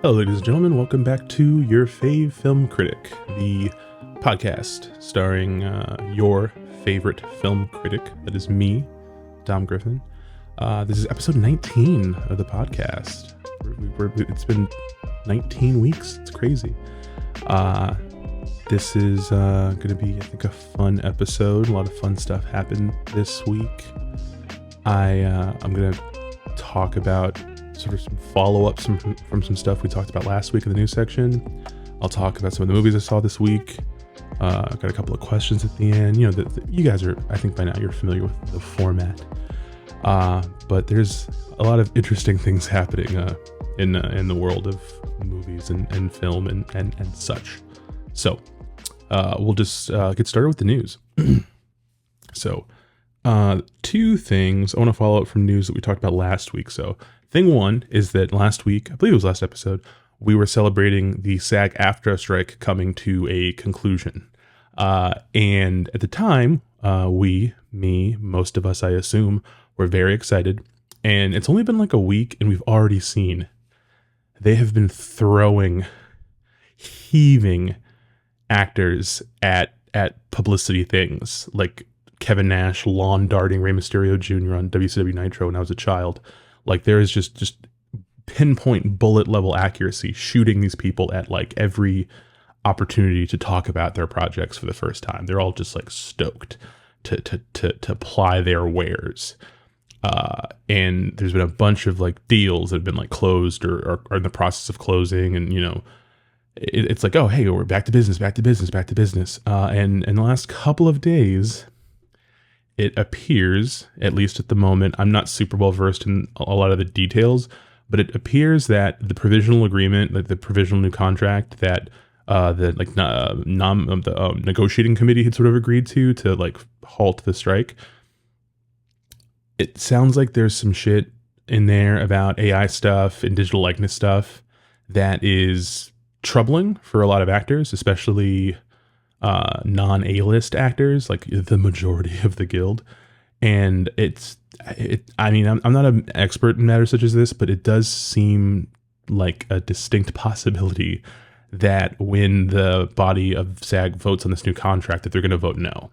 Hello, ladies and gentlemen. Welcome back to Your Fave Film Critic, the podcast starring your favorite film critic. That is me, Dom Griffin. This is episode 19 of the podcast. It's been 19 weeks. It's crazy. This is going to be, I think, a fun episode. A lot of fun stuff happened this week. I'm going to talk about sort of some follow-ups from some stuff we talked about last week in the news section. I'll talk about some of the movies I saw this week. I've got a couple of questions at the end. You know, you guys are, I think by now you're familiar with the format. But there's a lot of interesting things happening in the world of movies and film and such. So we'll just get started with the news. So two things. I want to follow up from news that we talked about last week. So thing one is that last week, I believe it was last episode, we were celebrating the SAG-AFTRA strike coming to a conclusion. And at the time, most of us, I assume, were very excited. And it's only been like a week and we've already seen they have been heaving actors at publicity things like Kevin Nash lawn darting Rey Mysterio Jr. on WCW Nitro when I was a child. Like there is just pinpoint bullet level accuracy shooting these people at like every opportunity to talk about their projects for the first time. They're all just like stoked to ply their wares. And there's been a bunch of like deals that have been like closed or are in the process of closing. And, you know, it's like, oh, hey, we're back to business. And in the last couple of days, it appears, at least at the moment, I'm not super well versed in a lot of the details, but it appears that the provisional agreement, like the provisional new contract that the negotiating committee had sort of agreed to like halt the strike. It sounds like there's some shit in there about AI stuff and digital likeness stuff that is troubling for a lot of actors, especially non-A-list actors, like the majority of the guild. And I mean, I'm not an expert in matters such as this, but it does seem like a distinct possibility that when the body of SAG votes on this new contract, that they're going to vote no.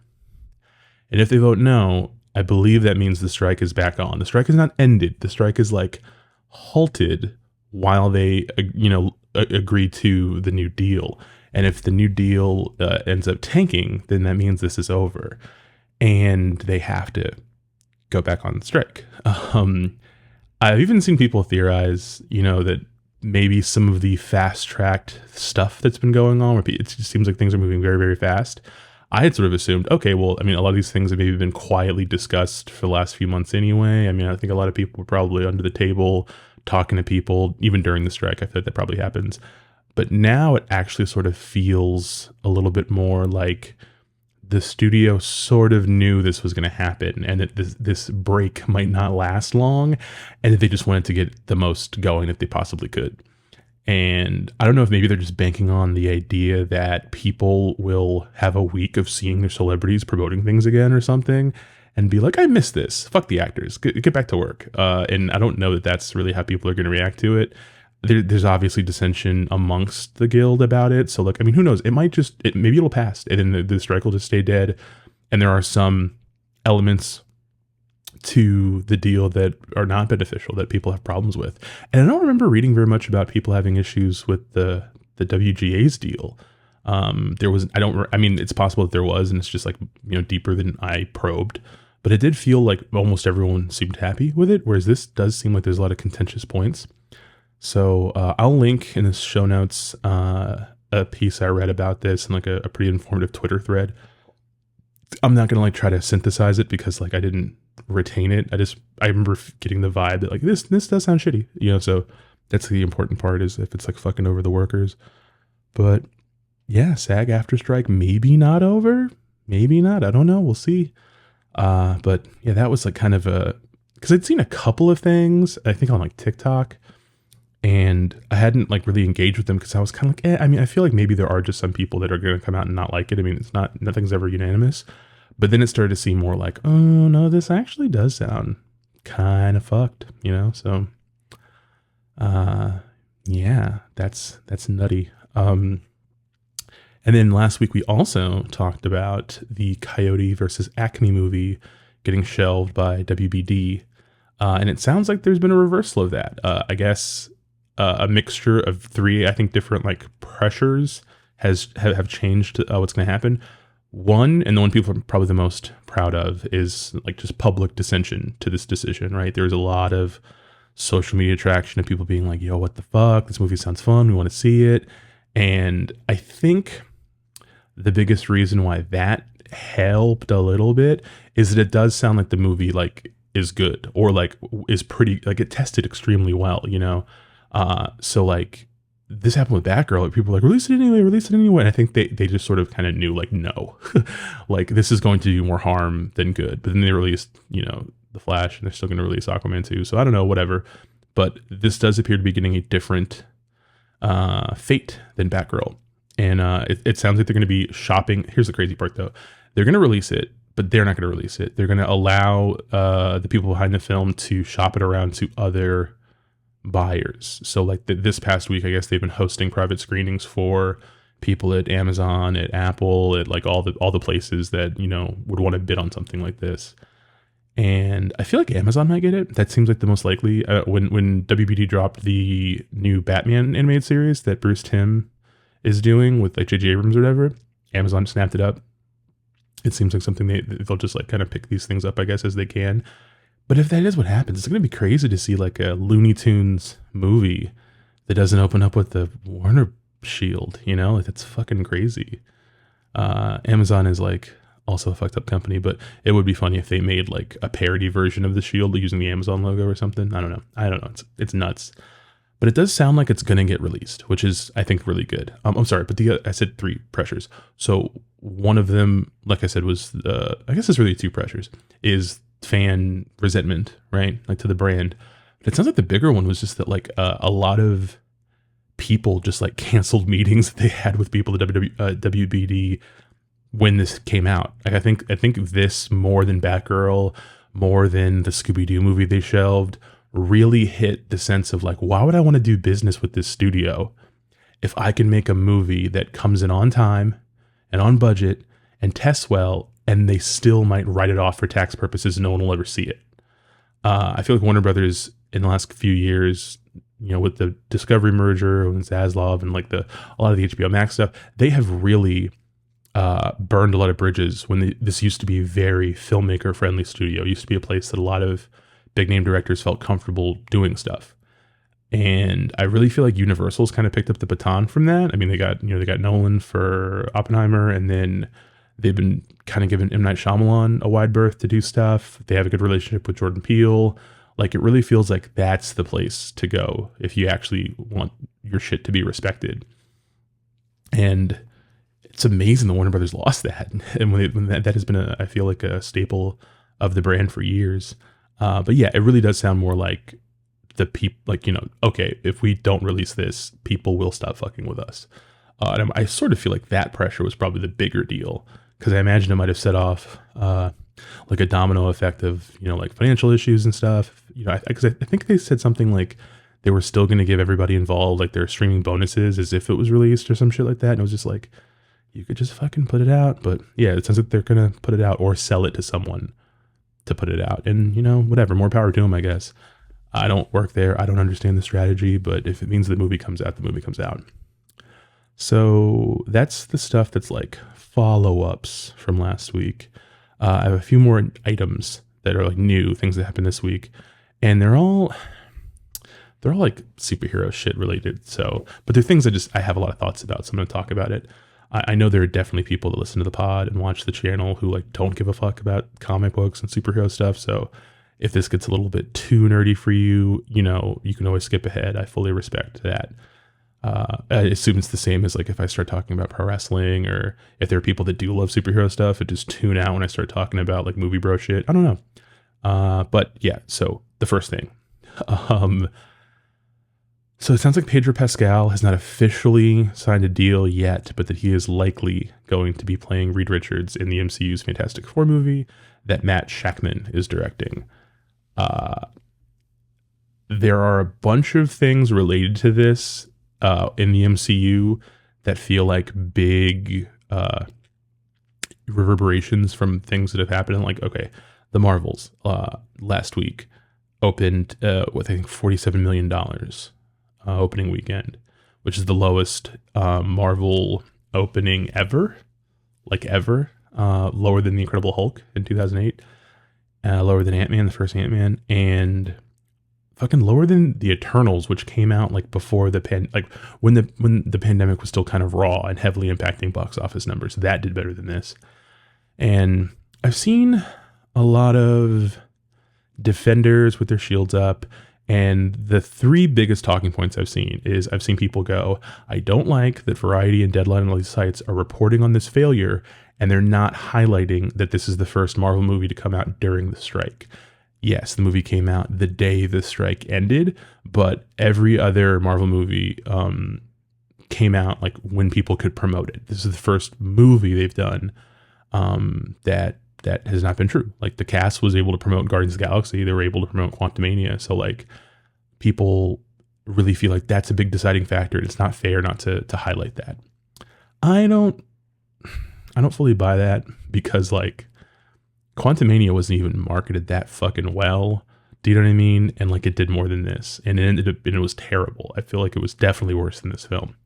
And if they vote no, I believe that means the strike is back on. The strike is not ended. The strike is like halted while they, agree to the new deal. And if the new deal ends up tanking, then that means this is over. And they have to go back on strike. I've even seen people theorize, that maybe some of the fast-tracked stuff that's been going on, where it just seems like things are moving very, very fast. I had sort of assumed, okay, well, I mean, a lot of these things have maybe been quietly discussed for the last few months anyway. I mean, I think a lot of people were probably under the table talking to people, even during the strike. I feel like that probably happens. But now it actually sort of feels a little bit more like the studio sort of knew this was going to happen and that this break might not last long, and that they just wanted to get the most going that they possibly could. And I don't know if maybe they're just banking on the idea that people will have a week of seeing their celebrities promoting things again or something and be like, I miss this. Fuck the actors. Get back to work. And I don't know that that's really how people are going to react to it. There's obviously dissension amongst the guild about it. So, like, I mean, who knows? Maybe it'll pass and then the strike will just stay dead. And there are some elements to the deal that are not beneficial that people have problems with. And I don't remember reading very much about people having issues with the WGA's deal. It's possible that there was, and it's just like, deeper than I probed. But it did feel like almost everyone seemed happy with it, whereas this does seem like there's a lot of contentious points. So I'll link in the show notes a piece I read about this and like a pretty informative Twitter thread. I'm not going to like try to synthesize it because like I didn't retain it. I remember getting the vibe that like this does sound shitty, so that's the important part, is if it's like fucking over the workers. But yeah, SAG-AFTRA strike, maybe not over, maybe not. I don't know. We'll see. But yeah, that was like kind of because I'd seen a couple of things, I think on like TikTok, and I hadn't like really engaged with them because I was kind of like, I mean, I feel like maybe there are just some people that are going to come out and not like it. I mean, nothing's ever unanimous. But then it started to seem more like, oh no, this actually does sound kind of fucked, So Yeah, that's nutty. And then last week we also talked about the Coyote versus Acme movie getting shelved by WBD. And it sounds like there's been a reversal of that. I guess a mixture of three, I think, different like pressures have changed what's going to happen. One, and the one people are probably the most proud of, is like just public dissension to this decision, right? There's a lot of social media traction of people being like, yo, what the fuck? This movie sounds fun. We want to see it. And I think the biggest reason why that helped a little bit is that it does sound like the movie like is good, or like is pretty, like it tested extremely well, you know? So like this happened with Batgirl. Like, people were like, release it anyway. And I think they just sort of kind of knew like, no, like this is going to do more harm than good. But then they released, you know, The Flash, and they're still going to release Aquaman 2. So I don't know, whatever. But this does appear to be getting a different fate than Batgirl. And it sounds like they're going to be shopping. Here's the crazy part, though. They're going to release it, but they're not going to release it. They're going to allow the people behind the film to shop it around to other buyers. So like this past week, I guess they've been hosting private screenings for people at Amazon, at Apple, at like all the places that, you know, would want to bid on something like this. And I feel like Amazon might get it. That seems like the most likely. When WBD dropped the new Batman animated series that Bruce Timm is doing with like J.J. Abrams or whatever, Amazon snapped it up. It seems like something they'll just like kind of pick these things up, I guess, as they can. But if that is what happens, it's going to be crazy to see like a Looney Tunes movie that doesn't open up with the Warner shield, you know? Like, that's fucking crazy. Amazon is like also a fucked up company, but it would be funny if they made like a parody version of the shield using the Amazon logo or something. I don't know. It's nuts. But it does sound like it's going to get released, which is, I think, really good. I'm sorry, but I said three pressures. So one of them, like I said, was, I guess it's really two pressures, is fan resentment, right? Like to the brand. But it sounds like the bigger one was just that like a lot of people just like canceled meetings that they had with people at WBD when this came out. Like I think this, more than Batgirl, more than the Scooby-Doo movie they shelved, really hit the sense of like, why would I want to do business with this studio if I can make a movie that comes in on time and on budget and tests well, and they still might write it off for tax purposes and no one will ever see it. I feel like Warner Brothers in the last few years, you know, with the Discovery merger and Zaslav and like a lot of the HBO Max stuff, they have really burned a lot of bridges when this used to be a very filmmaker friendly studio. It used to be a place that a lot of big name directors felt comfortable doing stuff. And I really feel like Universal's kind of picked up the baton from that. I mean, they got Nolan for Oppenheimer, and then they've been kind of giving M. Night Shyamalan a wide berth to do stuff. They have a good relationship with Jordan Peele. Like, it really feels like that's the place to go if you actually want your shit to be respected. And it's amazing the Warner Brothers lost that. And when that has been, I feel like, a staple of the brand for years. But yeah, it really does sound more like the people, like, you know, okay, if we don't release this, people will stop fucking with us. And I sort of feel like that pressure was probably the bigger deal, because I imagine it might have set off like a domino effect of, you know, like financial issues and stuff. You know, because I think they said something like they were still going to give everybody involved like their streaming bonuses as if it was released or some shit like that. And it was just like, you could just fucking put it out. But yeah, it sounds like they're going to put it out or sell it to someone to put it out. And, you know, whatever, more power to them, I guess. I don't work there. I don't understand the strategy, but if it means the movie comes out, the movie comes out. So that's the stuff that's like follow-ups from last week. I have a few more items that are like new things that happened this week, and they're all like superhero shit related. So, but they're things I have a lot of thoughts about, so I'm going to talk about it. I know there are definitely people that listen to the pod and watch the channel who like don't give a fuck about comic books and superhero stuff. So if this gets a little bit too nerdy for you, you know, you can always skip ahead. I fully respect that. I assume it's the same as like if I start talking about pro wrestling, or if there are people that do love superhero stuff and just tune out when I start talking about like movie bro shit. I don't know. But yeah, so the first thing. So it sounds like Pedro Pascal has not officially signed a deal yet, but that he is likely going to be playing Reed Richards in the MCU's Fantastic Four movie that Matt Shakman is directing. there are a bunch of things related to this in the MCU that feel like big reverberations from things that have happened. Like, okay, the Marvels last week opened with, I think, $47 million opening weekend, which is the lowest Marvel opening ever, lower than The Incredible Hulk in 2008, lower than Ant-Man, the first Ant-Man, and fucking lower than the Eternals, which came out like before when the pandemic was still kind of raw and heavily impacting box office numbers. That did better than this. And I've seen a lot of defenders with their shields up, and the three biggest talking points I've seen people go, I don't like that Variety and Deadline and all these sites are reporting on this failure, and they're not highlighting that this is the first Marvel movie to come out during the strike. Yes, the movie came out the day the strike ended, but every other Marvel movie came out like when people could promote it. This is the first movie they've done that has not been true. Like, the cast was able to promote Guardians of the Galaxy. They were able to promote Quantumania. So like, people really feel like that's a big deciding factor. It's not fair not to highlight that. I don't fully buy that, because like, Quantumania wasn't even marketed that fucking well. Do you know what I mean? And like, it did more than this, and it was terrible. I feel like it was definitely worse than this film.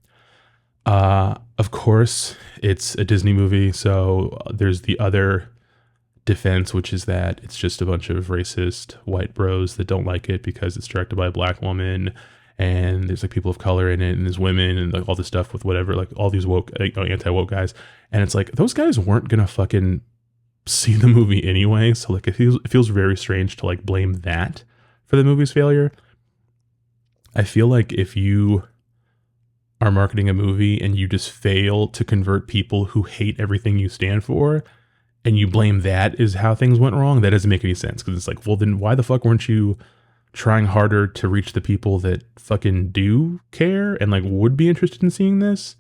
Of course, it's a Disney movie, so there's the other defense, which is that it's just a bunch of racist white bros that don't like it because it's directed by a black woman, and there's like people of color in it, and there's women, and like all this stuff with whatever, like all these woke, anti-woke guys. And it's like, those guys weren't gonna fucking see the movie anyway, so like, it feels very strange to like blame that for the movie's failure. I feel like if you are marketing a movie and you just fail to convert people who hate everything you stand for, and you blame that is how things went wrong, that doesn't make any sense. Because it's like, well, then why the fuck weren't you trying harder to reach the people that fucking do care and like would be interested in seeing this?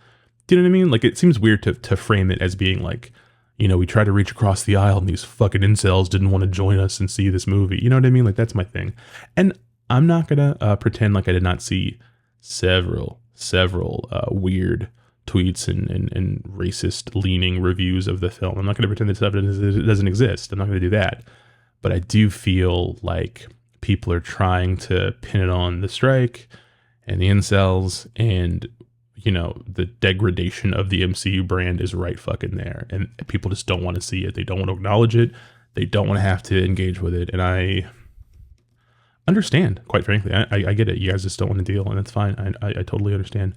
Do you know what I mean? Like, it seems weird to frame it as being like, you know, we tried to reach across the aisle and these fucking incels didn't want to join us and see this movie. You know what I mean? Like, that's my thing. And I'm not gonna pretend like I did not see several weird tweets and racist leaning reviews of the film. I'm not going to pretend that stuff doesn't exist. I'm not going to do that. But I do feel like people are trying to pin it on the strike and the incels, and, you know, the degradation of the MCU brand is right fucking there. And people just don't want to see it. They don't want to acknowledge it. They don't want to have to engage with it. And I understand, quite frankly. I get it. You guys just don't want to deal, and it's fine. I totally understand.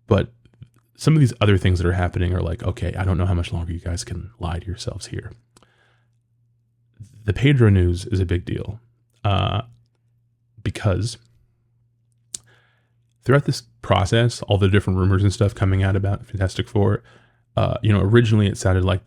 But some of these other things that are happening are like, okay, I don't know how much longer you guys can lie to yourselves here. The Pedro news is a big deal because throughout this process, all the different rumors and stuff coming out about Fantastic Four, originally it sounded like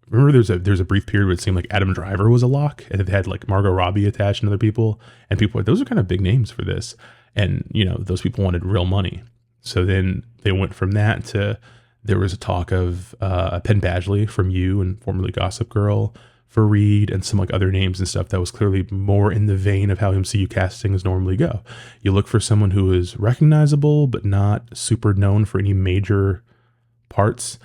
remember there's a brief period where it seemed like Adam Driver was a lock, and it had like Margot Robbie attached and other people, and people were like, those are kind of big names for this. And, you know, those people wanted real money. So then they went from that to, there was a talk of Penn Badgley from You and formerly Gossip Girl for Reed, and some like other names and stuff that was clearly more in the vein of how MCU castings normally go. You look for someone who is recognizable but not super known for any major parts,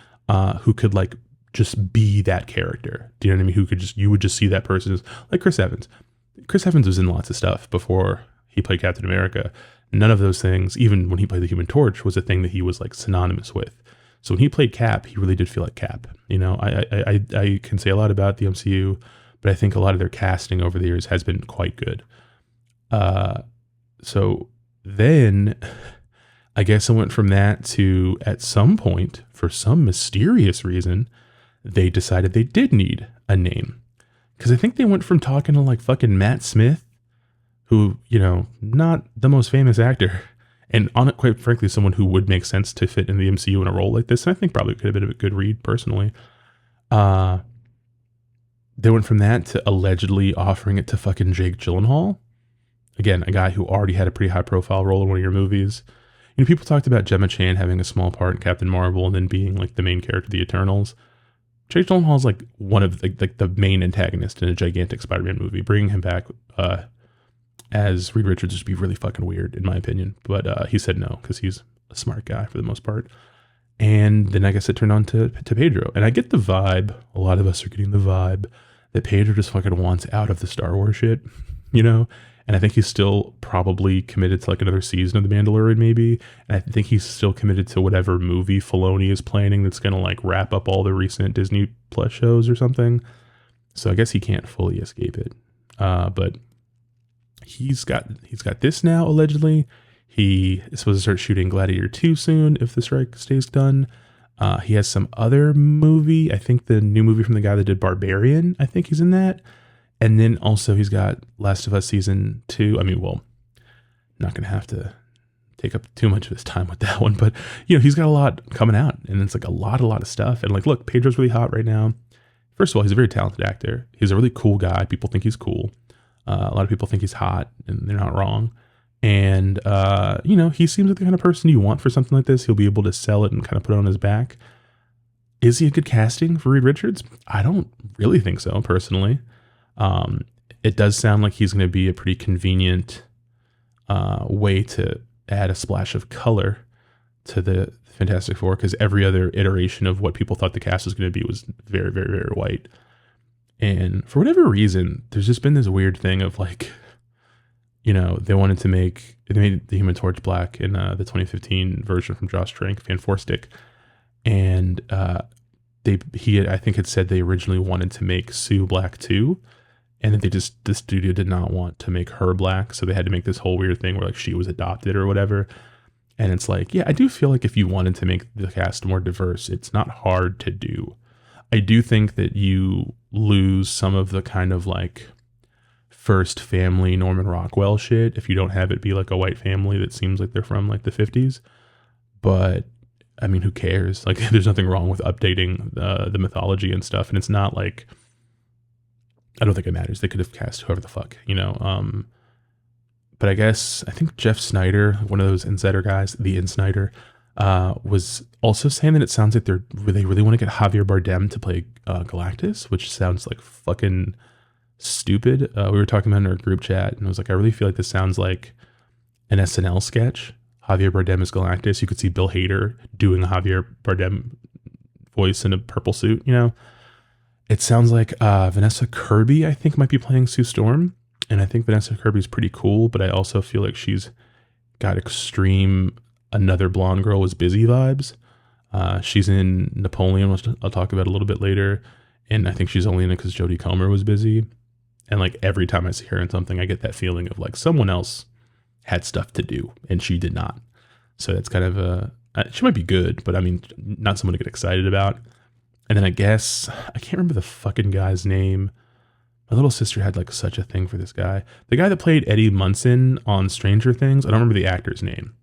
who could like just be that character. Do you know what I mean? You would just see that person as, like Chris Evans. Chris Evans was in lots of stuff before he played Captain America. None of those things, even when he played the Human Torch, was a thing that he was like synonymous with. So when he played Cap, he really did feel like Cap. You know, I can say a lot about the MCU, but I think a lot of their casting over the years has been quite good. So then I guess I went from that to, at some point, for some mysterious reason, they decided they did need a name. Because I think they went from talking to like fucking Matt Smith, who, you know, not the most famous actor, and on it, quite frankly, someone who would make sense to fit in the MCU in a role like this. And I think probably could have been a good read personally. They went from that to allegedly offering it to fucking Jake Gyllenhaal. Again, a guy who already had a pretty high profile role in one of your movies. You know, people talked about Gemma Chan having a small part in Captain Marvel and then being like the main character of the Eternals. Jake Gyllenhaal is like one of the main antagonist in a gigantic Spider-Man movie. Bringing him back as Reed Richards would be really fucking weird, in my opinion. But he said no, because he's a smart guy for the most part. And then I guess it turned on to Pedro. And I get the vibe, a lot of us are getting the vibe, that Pedro just fucking wants out of the Star Wars shit, you know? And I think he's still probably committed to like another season of The Mandalorian, maybe. And I think he's still committed to whatever movie Filoni is planning that's going to like wrap up all the recent Disney Plus shows or something. So I guess he can't fully escape it. But he's got this now, allegedly. He is supposed to start shooting Gladiator 2 soon if the strike stays done. He has some other movie. I think the new movie from the guy that did Barbarian. I think he's in that. And then also he's got Last of Us Season 2. I mean, well, not going to have to take up too much of his time with that one. But, you know, he's got a lot coming out. And it's like a lot of stuff. And like, look, Pedro's really hot right now. First of all, he's a very talented actor. He's a really cool guy. People think he's cool. A lot of people think he's hot, and they're not wrong. And, you know, he seems like the kind of person you want for something like this. He'll be able to sell it and kind of put it on his back. Is he a good casting for Reed Richards? I don't really think so, personally. It does sound like he's going to be a pretty convenient way to add a splash of color to the Fantastic Four, because every other iteration of what people thought the cast was going to be was very, very, very white. And for whatever reason, there's just been this weird thing of like, you know, they made the Human Torch black in the 2015 version from Josh Trank, Fantastic, and he I think had said they originally wanted to make Sue black too, and that the studio did not want to make her black, so they had to make this whole weird thing where like she was adopted or whatever. And it's like, yeah, I do feel like if you wanted to make the cast more diverse, it's not hard to do. I do think that you lose some of the kind of like first family Norman Rockwell shit if you don't have it be like a white family that seems like they're from like the 50s. But I mean, who cares? Like, there's nothing wrong with updating the mythology and stuff. And it's not like, I don't think it matters. They could have cast whoever the fuck, you know? But I think Jeff Snyder, one of those insider guys, the Insnider, was also saying that it sounds like they really want to get Javier Bardem to play Galactus, which sounds like fucking stupid. We were talking about it in our group chat, and I was like, I really feel like this sounds like an SNL sketch. Javier Bardem is Galactus. You could see Bill Hader doing a Javier Bardem voice in a purple suit, you know? It sounds like Vanessa Kirby, I think, might be playing Sue Storm. And I think Vanessa Kirby's pretty cool, but I also feel like she's got extreme another blonde girl was busy vibes. She's in Napoleon, which I'll talk about a little bit later. And I think she's only in it because Jodie Comer was busy. And like every time I see her in something, I get that feeling of like someone else had stuff to do and she did not. So that's kind of she might be good, but I mean, not someone to get excited about. And then I guess, I can't remember the fucking guy's name. My little sister had like such a thing for this guy. The guy that played Eddie Munson on Stranger Things. I don't remember the actor's name.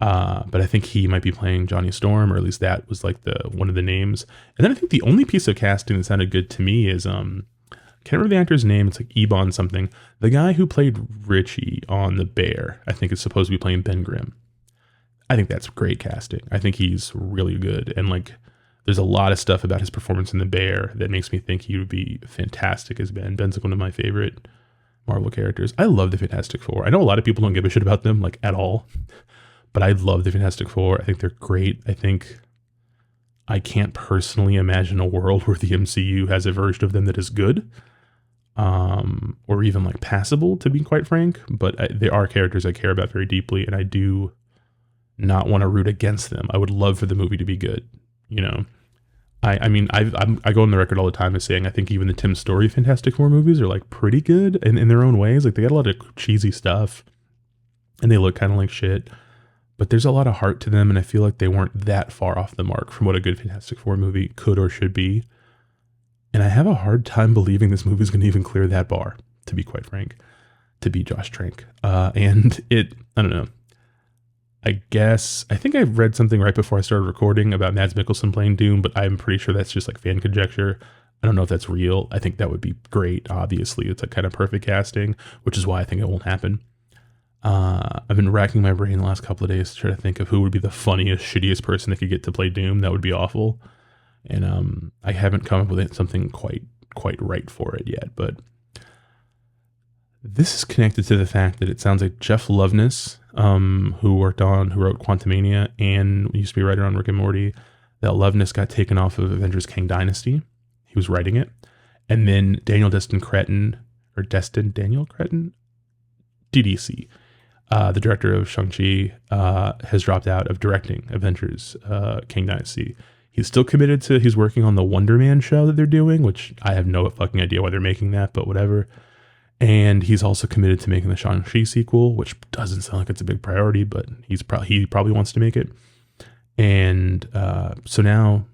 But I think he might be playing Johnny Storm, or at least that was like one of the names. And then I think the only piece of casting that sounded good to me is, I can't remember the actor's name. It's like Ebon something. The guy who played Richie on The Bear, I think is supposed to be playing Ben Grimm. I think that's great casting. I think he's really good. And like, there's a lot of stuff about his performance in The Bear that makes me think he would be fantastic as Ben. Ben's like one of my favorite Marvel characters. I love the Fantastic Four. I know a lot of people don't give a shit about them, like at all. But I love the Fantastic Four. I think they're great. I think I can't personally imagine a world where the MCU has a version of them that is good. Or even like passable, to be quite frank. But they are characters I care about very deeply, and I do not want to root against them. I would love for the movie to be good, you know? I mean, I go on the record all the time as saying I think even the Tim Story Fantastic Four movies are like pretty good in their own ways. Like they got a lot of cheesy stuff and they look kind of like shit, but there's a lot of heart to them. And I feel like they weren't that far off the mark from what a good Fantastic Four movie could or should be. And I have a hard time believing this movie is going to even clear that bar, to be quite frank, to be Josh Trank. And I don't know. I think I read something right before I started recording about Mads Mikkelsen playing Doom, but I'm pretty sure that's just like fan conjecture. I don't know if that's real. I think that would be great. Obviously, it's like kind of perfect casting, which is why I think it won't happen. I've been racking my brain the last couple of days to try to think of who would be the funniest, shittiest person that could get to play Doom. That would be awful. And I haven't come up with something quite right for it yet, but This is connected to the fact that it sounds like Jeff Loveness, who wrote Quantumania and used to be a writer on Rick and Morty, that Loveness got taken off of Avengers Kang Dynasty. He was writing it. And then Destin Crettin, DDC, the director of Shang-Chi, has dropped out of directing Avengers Kang Dynasty. He's still committed to, he's working on the Wonder Man show that they're doing, which I have no fucking idea why they're making that, but whatever. And he's also committed to making the Shang-Chi sequel, which doesn't sound like it's a big priority, but he probably wants to make it. And so now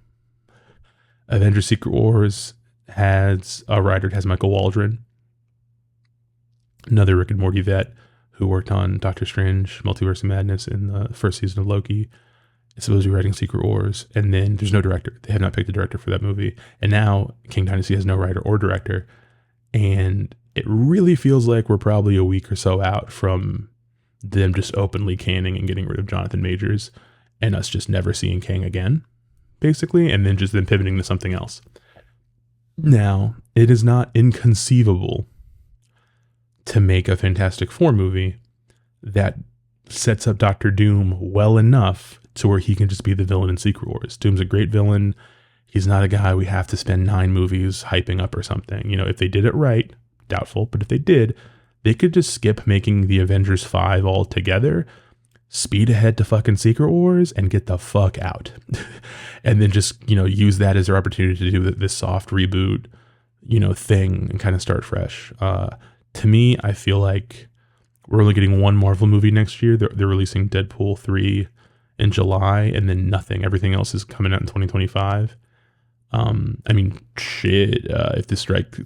Avengers Secret Wars has a writer, it has Michael Waldron, another Rick and Morty vet who worked on Doctor Strange, Multiverse of Madness in the first season of Loki. It's supposed to be writing Secret Wars. And then there's no director. They have not picked a director for that movie. And now King Dynasty has no writer or director. And it really feels like we're probably a week or so out from them just openly canning and getting rid of Jonathan Majors and us just never seeing Kang again, basically, and then just them pivoting to something else. Now, it is not inconceivable to make a Fantastic Four movie that sets up Doctor Doom well enough to where he can just be the villain in Secret Wars. Doom's a great villain. He's not a guy we have to spend 9 movies hyping up or something. You know, if they did it right, doubtful, but if they did, they could just skip making the Avengers 5 altogether, speed ahead to fucking Secret Wars, and get the fuck out. And then just, you know, use that as their opportunity to do this soft reboot, you know, thing and kind of start fresh. To me, I feel like we're only getting one Marvel movie next year. They're releasing Deadpool 3 in July, and then nothing. Everything else is coming out in 2025. I mean, shit, if the strike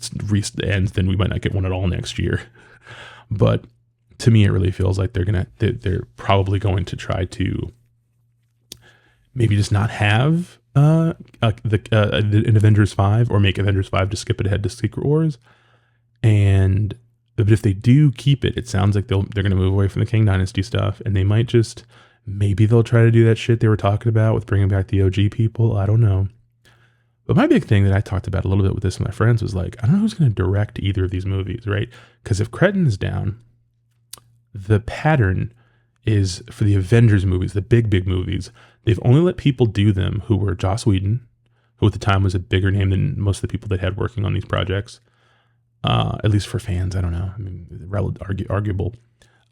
ends, then we might not get one at all next year. But to me, it really feels like they're probably going to try to maybe just not have an Avengers 5, or make Avengers 5 to skip it ahead to Secret Wars. But if they do keep it, it sounds like they're going to move away from the Kang Dynasty stuff, and they might just, maybe they'll try to do that shit they were talking about with bringing back the OG people. I don't know. But my big thing that I talked about a little bit with this with my friends was like, I don't know who's going to direct either of these movies, right? Because if Crettin is down, the pattern is for the Avengers movies, the big movies, they've only let people do them who were Joss Whedon, who at the time was a bigger name than most of the people they had working on these projects. At least for fans, I don't know. I mean, arguable.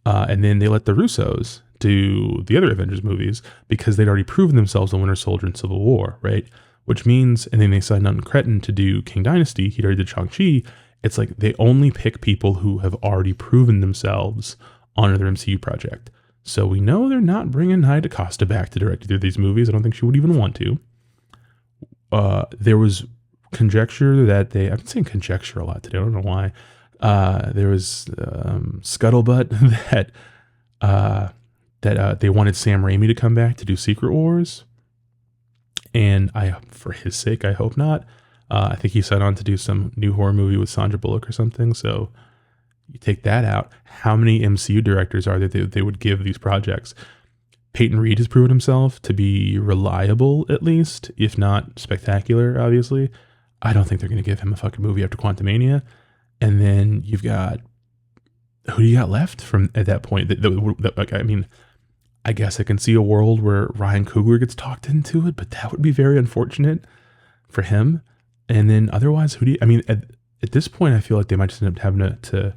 And then they let the Russos do the other Avengers movies because they'd already proven themselves on Winter Soldier and Civil War, right? Which means, and then they signed on Crettin to do King Dynasty. He'd already did Shang-Chi. It's like they only pick people who have already proven themselves on another MCU project. So we know they're not bringing Nia DaCosta back to direct either of these movies. I don't think she would even want to. There was conjecture that I've been saying conjecture a lot today. I don't know why. There was scuttlebutt that they wanted Sam Raimi to come back to do Secret Wars. And for his sake, I hope not. I think he signed on to do some new horror movie with Sandra Bullock or something. So you take that out. How many MCU directors are there they would give these projects? Peyton Reed has proven himself to be reliable, at least, if not spectacular, obviously. I don't think they're going to give him a fucking movie after Quantumania. And then you've got, who do you got left from at that point? I mean, I guess I can see a world where Ryan Coogler gets talked into it, but that would be very unfortunate for him. And then otherwise, at this point, I feel like they might just end up having to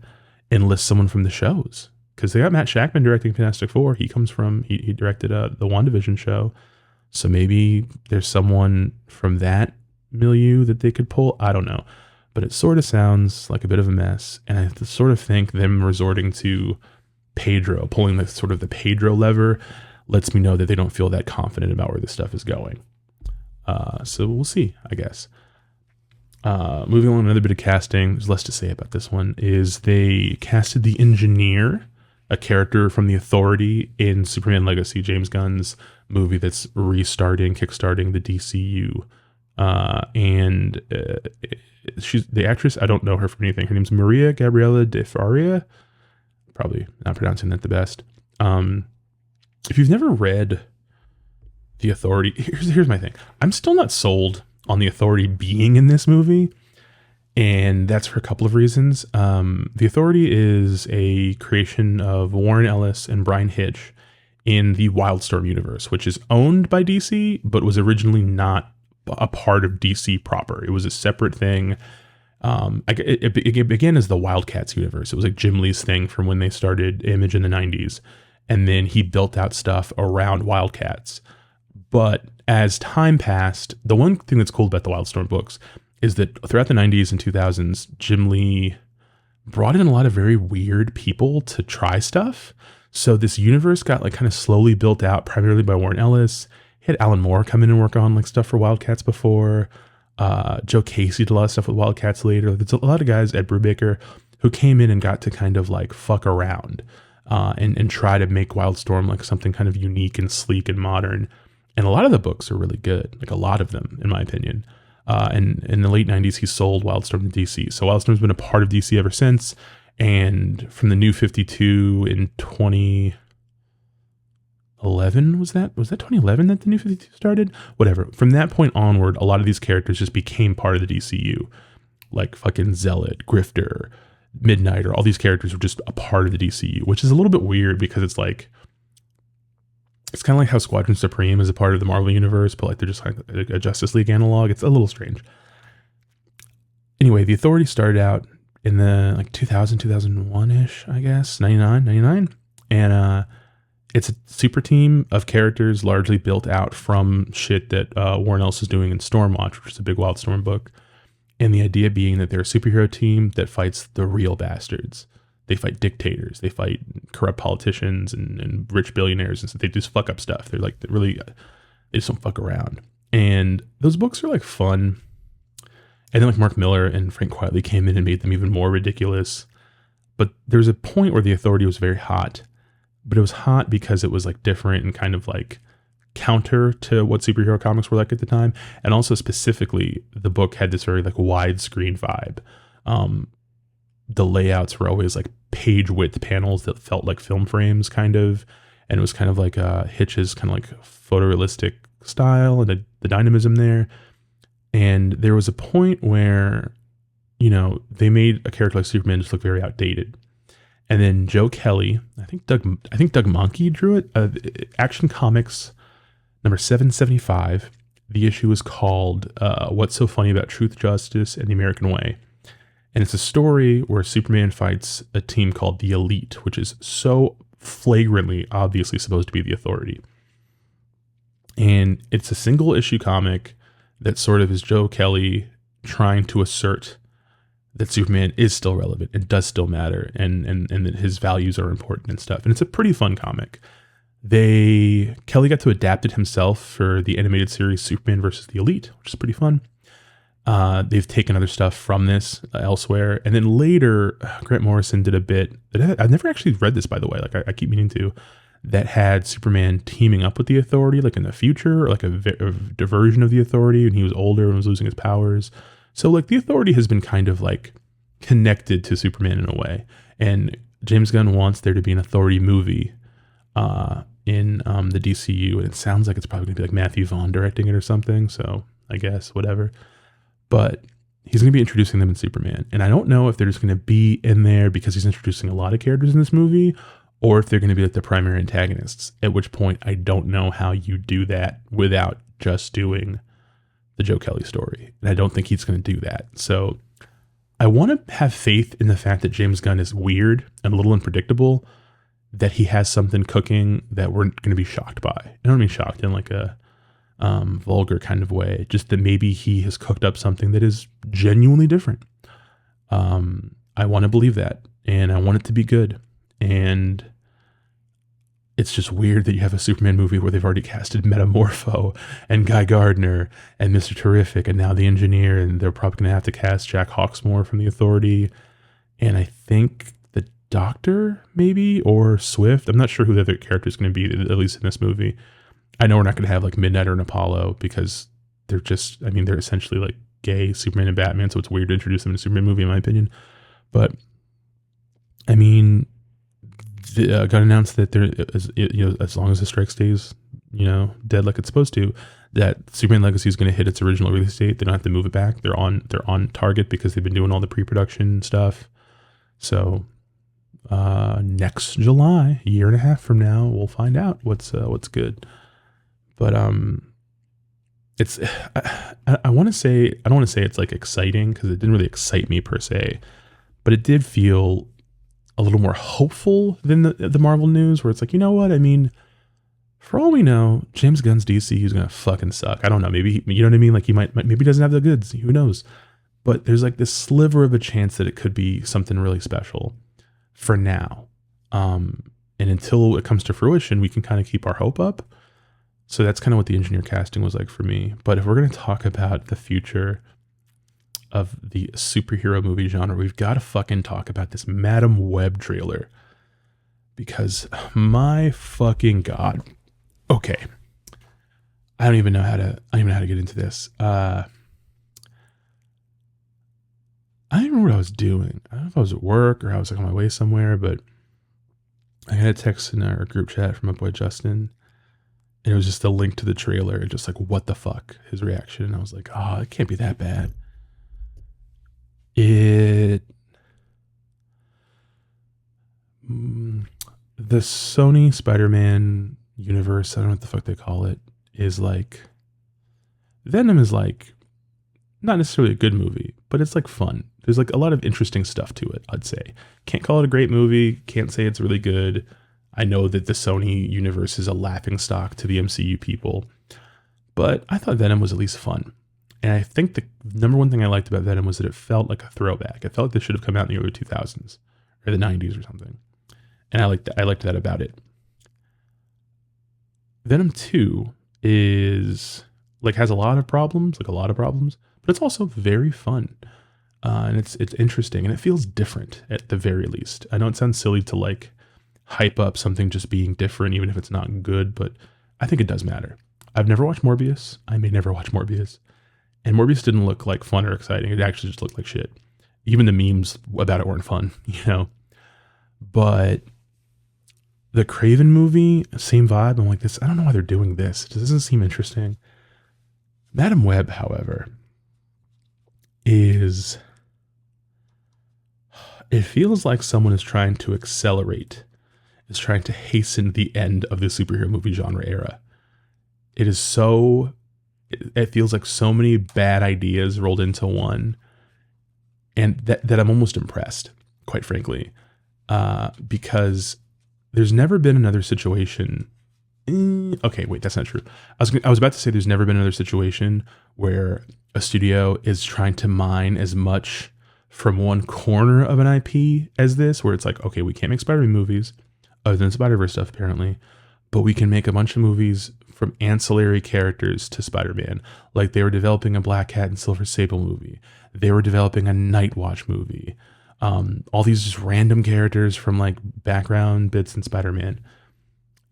enlist someone from the shows, because they got Matt Shakman directing Fantastic Four. He directed the WandaVision show. So maybe there's someone from that milieu that they could pull. I don't know. But it sort of sounds like a bit of a mess. And I sort of think them resorting to Pedro, pulling the Pedro lever, lets me know that they don't feel that confident about where this stuff is going. So we'll see, I guess. Moving on, another bit of casting. There's less to say about this one. Is they casted the Engineer, a character from the Authority in Superman Legacy, James Gunn's movie that's kickstarting the DCU. And she's the actress. I don't know her from anything. Her name's Maria Gabriela de Faria. Probably not pronouncing that the best. If you've never read The Authority, here's my thing. I'm still not sold on the Authority being in this movie. And that's for a couple of reasons. The Authority is a creation of Warren Ellis and Brian Hitch in the Wildstorm universe, which is owned by DC, but was originally not a part of DC proper. It was a separate thing. It began as the Wildcats universe. It was like Jim Lee's thing from when they started Image in the 90s. And then he built out stuff around Wildcats. But as time passed, the one thing that's cool about the Wildstorm books is that throughout the 90s and 2000s, Jim Lee brought in a lot of very weird people to try stuff. So this universe got like kind of slowly built out, primarily by Warren Ellis. He had Alan Moore come in and work on like stuff for Wildcats before. Joe Casey did a lot of stuff with Wildcats later. There's a lot of guys, Ed Brubaker, who came in and got to kind of like fuck around and try to make Wildstorm like something kind of unique and sleek and modern. And a lot of the books are really good, like a lot of them, in my opinion. And in the late 90s, he sold Wildstorm to DC. So Wildstorm's been a part of DC ever since. And from the New 52 in 2011, was that 2011 that the New 52 started? Whatever. From that point onward, a lot of these characters just became part of the DCU. Like fucking Zealot, Grifter, Midnighter, all these characters were just a part of the DCU, which is a little bit weird because it's like, it's kind of like how Squadron Supreme is a part of the Marvel Universe, but like they're just like a Justice League analog. It's a little strange. Anyway, the Authority started out in the like 2001-ish, I guess, 99. And it's a super team of characters largely built out from shit that Warren Ellis is doing in Stormwatch, which is a big Wildstorm book. And the idea being that they're a superhero team that fights the real bastards. They fight dictators. They fight corrupt politicians and rich billionaires. And so they just fuck up stuff. They're like, they just don't fuck around. And those books are like fun. And then like Mark Miller and Frank Quitely came in and made them even more ridiculous. But there's a point where the Authority was very hot. But it was hot because it was like different and kind of like counter to what superhero comics were like at the time. And also specifically, the book had this very like widescreen vibe. The layouts were always like page width panels that felt like film frames kind of. And it was kind of like Hitch's kind of like photorealistic style and the dynamism there. And there was a point where, you know, they made a character like Superman just look very outdated. And then Joe Kelly, I think Doug Monkey drew it. Action Comics number 775. The issue is called "What's So Funny About Truth, Justice, and the American Way," and it's a story where Superman fights a team called the Elite, which is so flagrantly, obviously supposed to be the Authority. And it's a single issue comic that sort of is Joe Kelly trying to assert that Superman is still relevant and does still matter and that his values are important and stuff. And it's a pretty fun comic. Kelly got to adapt it himself for the animated series Superman versus the Elite, which is pretty fun. They've taken other stuff from this elsewhere. And then later, Grant Morrison did a bit that I've never actually read this, by the way. Like I keep meaning to, that had Superman teaming up with the Authority, like in the future, or like a diversion of the Authority, and he was older and was losing his powers. So like the Authority has been kind of like connected to Superman in a way. And James Gunn wants there to be an Authority movie in the DCU, and it sounds like it's probably gonna be like Matthew Vaughn directing it or something. So I guess whatever. But he's gonna be introducing them in Superman, and I don't know if they're just gonna be in there because he's introducing a lot of characters in this movie, or if they're gonna be like the primary antagonists. At which point, I don't know how you do that without just doing the Joe Kelly story, and I don't think he's gonna do that. So I want to have faith in the fact that James Gunn is weird and a little unpredictable, that he has something cooking that we're going to be shocked by. I don't mean shocked in like a vulgar kind of way, just that maybe he has cooked up something that is genuinely different. I want to believe that, and I want it to be good. And it's just weird that you have a Superman movie where they've already casted Metamorpho and Guy Gardner and Mr. Terrific and now the Engineer, and they're probably going to have to cast Jack Hawksmoor from the Authority. And I think the Doctor, maybe, or Swift. I'm not sure who the other character is going to be, at least in this movie. I know we're not going to have like Midnighter and Apollo because they're just, I mean, they're essentially like gay Superman and Batman, so it's weird to introduce them in a Superman movie, in my opinion. But, I mean, got announced that there is, you know, as long as the strike stays dead like it's supposed to, that Superman Legacy is going to hit its original release date. They don't have to move it back. They're on target because they've been doing all the pre-production stuff. So next July, a year and a half from now, we'll find out what's good. But it's I want to say, I don't want to say it's like exciting, because it didn't really excite me per se, but it did feel a little more hopeful than the Marvel news, where it's like, you know what I mean, for all we know, James Gunn's DC is gonna fucking suck. I don't know, maybe you know what I mean, like maybe he doesn't have the goods, who knows. But there's like this sliver of a chance that it could be something really special for now. And until it comes to fruition, we can kind of keep our hope up. So that's kind of what the engineer casting was like for me. But if we're going to talk about the future of the superhero movie genre, we've got to fucking talk about this Madam Web trailer. Because my fucking God. Okay. I don't even know how to get into this. I don't remember what I was doing. I don't know if I was at work or I was like on my way somewhere, but I got a text in our group chat from my boy Justin, and it was just a link to the trailer, and just like, what the fuck, his reaction. And I was like, oh, it can't be that bad. The Sony Spider-Man universe, I don't know what the fuck they call it, is like, Venom is like, not necessarily a good movie, but it's like fun. There's like a lot of interesting stuff to it, I'd say. Can't call it a great movie. Can't say it's really good. I know that the Sony universe is a laughingstock to the MCU people, but I thought Venom was at least fun. And I think the number one thing I liked about Venom was that it felt like a throwback. It felt like this should have come out in the early 2000s or the 90s or something. And I liked that about it. Venom 2 is like, has a lot of problems, but it's also very fun. And it's interesting, and it feels different at the very least. I know it sounds silly to like hype up something just being different, even if it's not good, but I think it does matter. I've never watched Morbius. I may never watch Morbius. And Morbius didn't look like fun or exciting. It actually just looked like shit. Even the memes about it weren't fun, But the Craven movie, same vibe. I'm like, I don't know why they're doing this. It doesn't seem interesting. Madam Web, however, it feels like someone is trying to accelerate, is trying to hasten the end of the superhero movie genre era. It feels like so many bad ideas rolled into one, and that I'm almost impressed, quite frankly, because there's never been another situation. Okay, wait, that's not true. I was about to say there's never been another situation where a studio is trying to mine as much from one corner of an IP as this, where it's like, okay, we can't make Spider-Man movies other than Spider-Verse stuff apparently, but we can make a bunch of movies from ancillary characters to Spider-Man. Like they were developing a Black Cat and Silver Sable movie. They were developing a Night Watch movie. All these just random characters from like background bits in Spider-Man.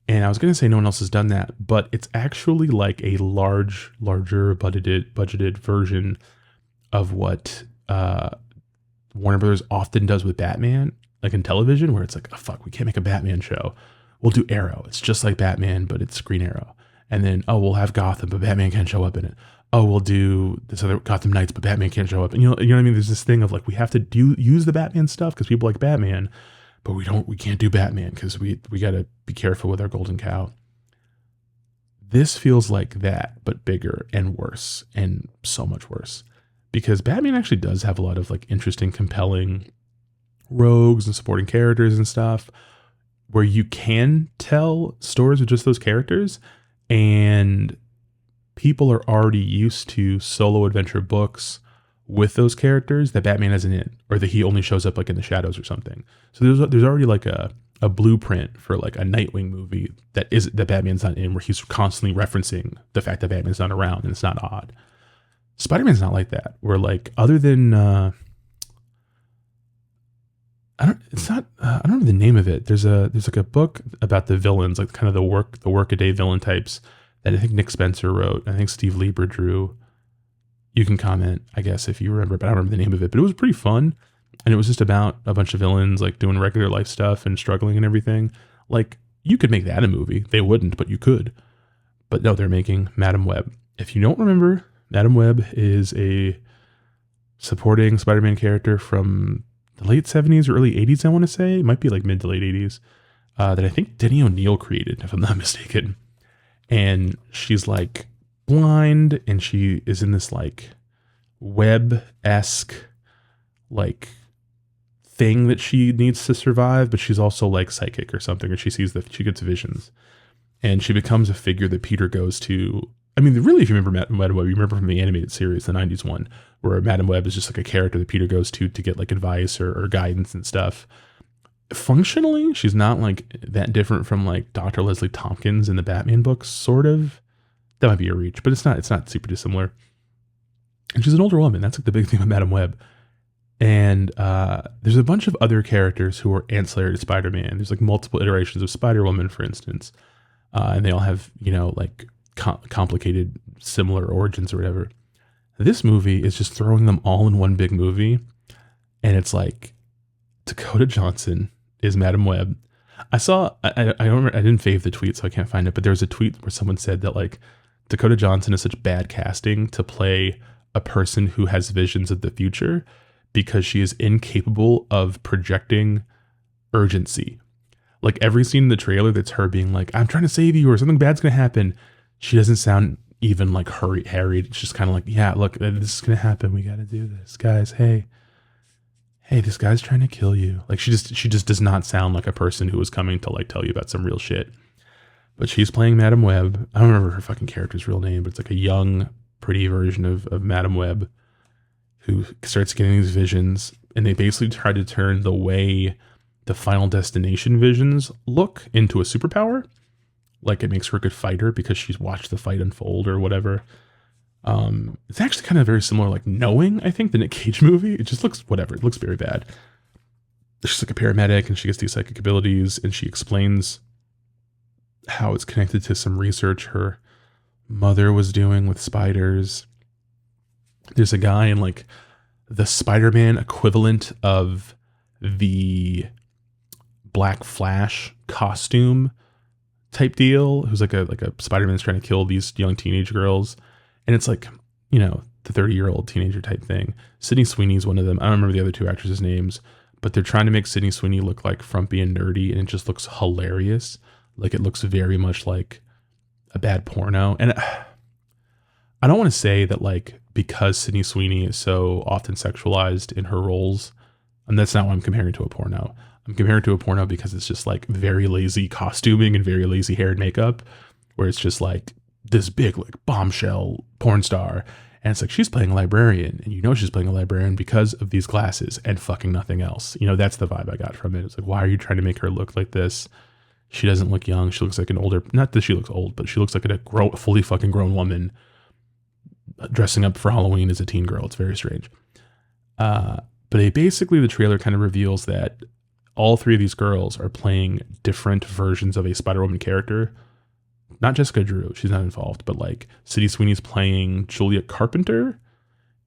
And I was going to say no one else has done that, but it's actually like a larger budgeted version of what Warner Brothers often does with Batman, like in television, where it's like, oh, fuck, we can't make a Batman show. We'll do Arrow. It's just like Batman, but it's Green Arrow. And then, oh, we'll have Gotham, but Batman can't show up in it. Oh, we'll do this other Gotham Knights, but Batman can't show up. And you know what I mean? There's this thing of like, we have to use the Batman stuff because people like Batman, but we can't do Batman because we got to be careful with our golden cow. This feels like that, but bigger and worse, and so much worse, because Batman actually does have a lot of like interesting, compelling rogues and supporting characters and stuff where you can tell stories with just those characters, and people are already used to solo adventure books with those characters that Batman isn't in, or that he only shows up like in the shadows or something. So there's already like a blueprint for like a Nightwing movie that Batman's not in, where he's constantly referencing the fact that Batman's not around, and it's not odd. Spider-Man's not like that. Where like, other than I don't know the name of it. There's like a book about the villains, like kind of the workaday villain types that I think Nick Spencer wrote. I think Steve Lieber drew. You can comment, I guess, if you remember, but I don't remember the name of it. But it was pretty fun, and it was just about a bunch of villains like doing regular life stuff and struggling and everything. Like, you could make that a movie. They wouldn't, but you could. But no, they're making Madam Web. If you don't remember, Madam Web is a supporting Spider-Man character from the late 70s or early 80s, I want to say. It might be like mid to late 80s. That I think Denny O'Neil created, if I'm not mistaken. And she's like blind, and she is in this like web-esque like thing that she needs to survive, but she's also like psychic or something, or she gets visions. And she becomes a figure that Peter goes to. I mean, really, if you remember Madam Web, you remember from the animated series, the 90s one, where Madam Web is just like a character that Peter goes to get like advice or guidance and stuff. Functionally, she's not like that different from like Dr. Leslie Tompkins in the Batman books, sort of. That might be a reach, but it's not super dissimilar. And she's an older woman. That's like the big thing with Madam Web. And there's a bunch of other characters who are ancillary to Spider-Man. There's like multiple iterations of Spider-Woman, for instance. And they all have, like complicated, similar origins or whatever. This movie is just throwing them all in one big movie. And it's like Dakota Johnson is Madam Web. I saw, I don't remember, I didn't fave the tweet, so I can't find it, but there was a tweet where someone said that like Dakota Johnson is such bad casting to play a person who has visions of the future because she is incapable of projecting urgency. Like every scene in the trailer that's her being like, I'm trying to save you or something bad's going to happen. She doesn't sound even like harried. It's just kind of like, yeah, look, this is going to happen. We got to do this, guys. Hey, this guy's trying to kill you. Like she just does not sound like a person who was coming to like tell you about some real shit. But she's playing Madam Web. I don't remember her fucking character's real name, but it's like a young, pretty version of Madam Web who starts getting these visions. And they basically try to turn the way the Final Destination visions look into a superpower. Like it makes her a good fighter because she's watched the fight unfold or whatever. It's actually kind of very similar, like Knowing, I think, the Nick Cage movie. It just looks whatever. It looks very bad. She's like a paramedic and she gets these psychic abilities and she explains how it's connected to some research her mother was doing with spiders. There's a guy in like the Spider-Man equivalent of the Black Flash costume type deal, who's like a Spider-Man's trying to kill these young teenage girls. And it's like, the 30-year-old teenager type thing. Sydney Sweeney's one of them. I don't remember the other two actors' names, but they're trying to make Sydney Sweeney look like frumpy and nerdy, and it just looks hilarious. Like it looks very much like a bad porno. And I don't want to say that like because Sydney Sweeney is so often sexualized in her roles, and that's not why I'm comparing to a porno. I'm comparing to a porno because it's just like very lazy costuming and very lazy hair and makeup, where it's just like this big like bombshell porn star. And it's like she's playing a librarian, and she's playing a librarian because of these glasses and fucking nothing else. That's the vibe I got from it. It's like, why are you trying to make her look like this? She doesn't look young. She looks like an older, not that she looks old, but she looks like a fully fucking grown woman dressing up for Halloween as a teen girl. It's very strange. But basically the trailer kind of reveals that all three of these girls are playing different versions of a Spider-Woman character. Not Jessica Drew, she's not involved, but like Sydney Sweeney's playing Julia Carpenter,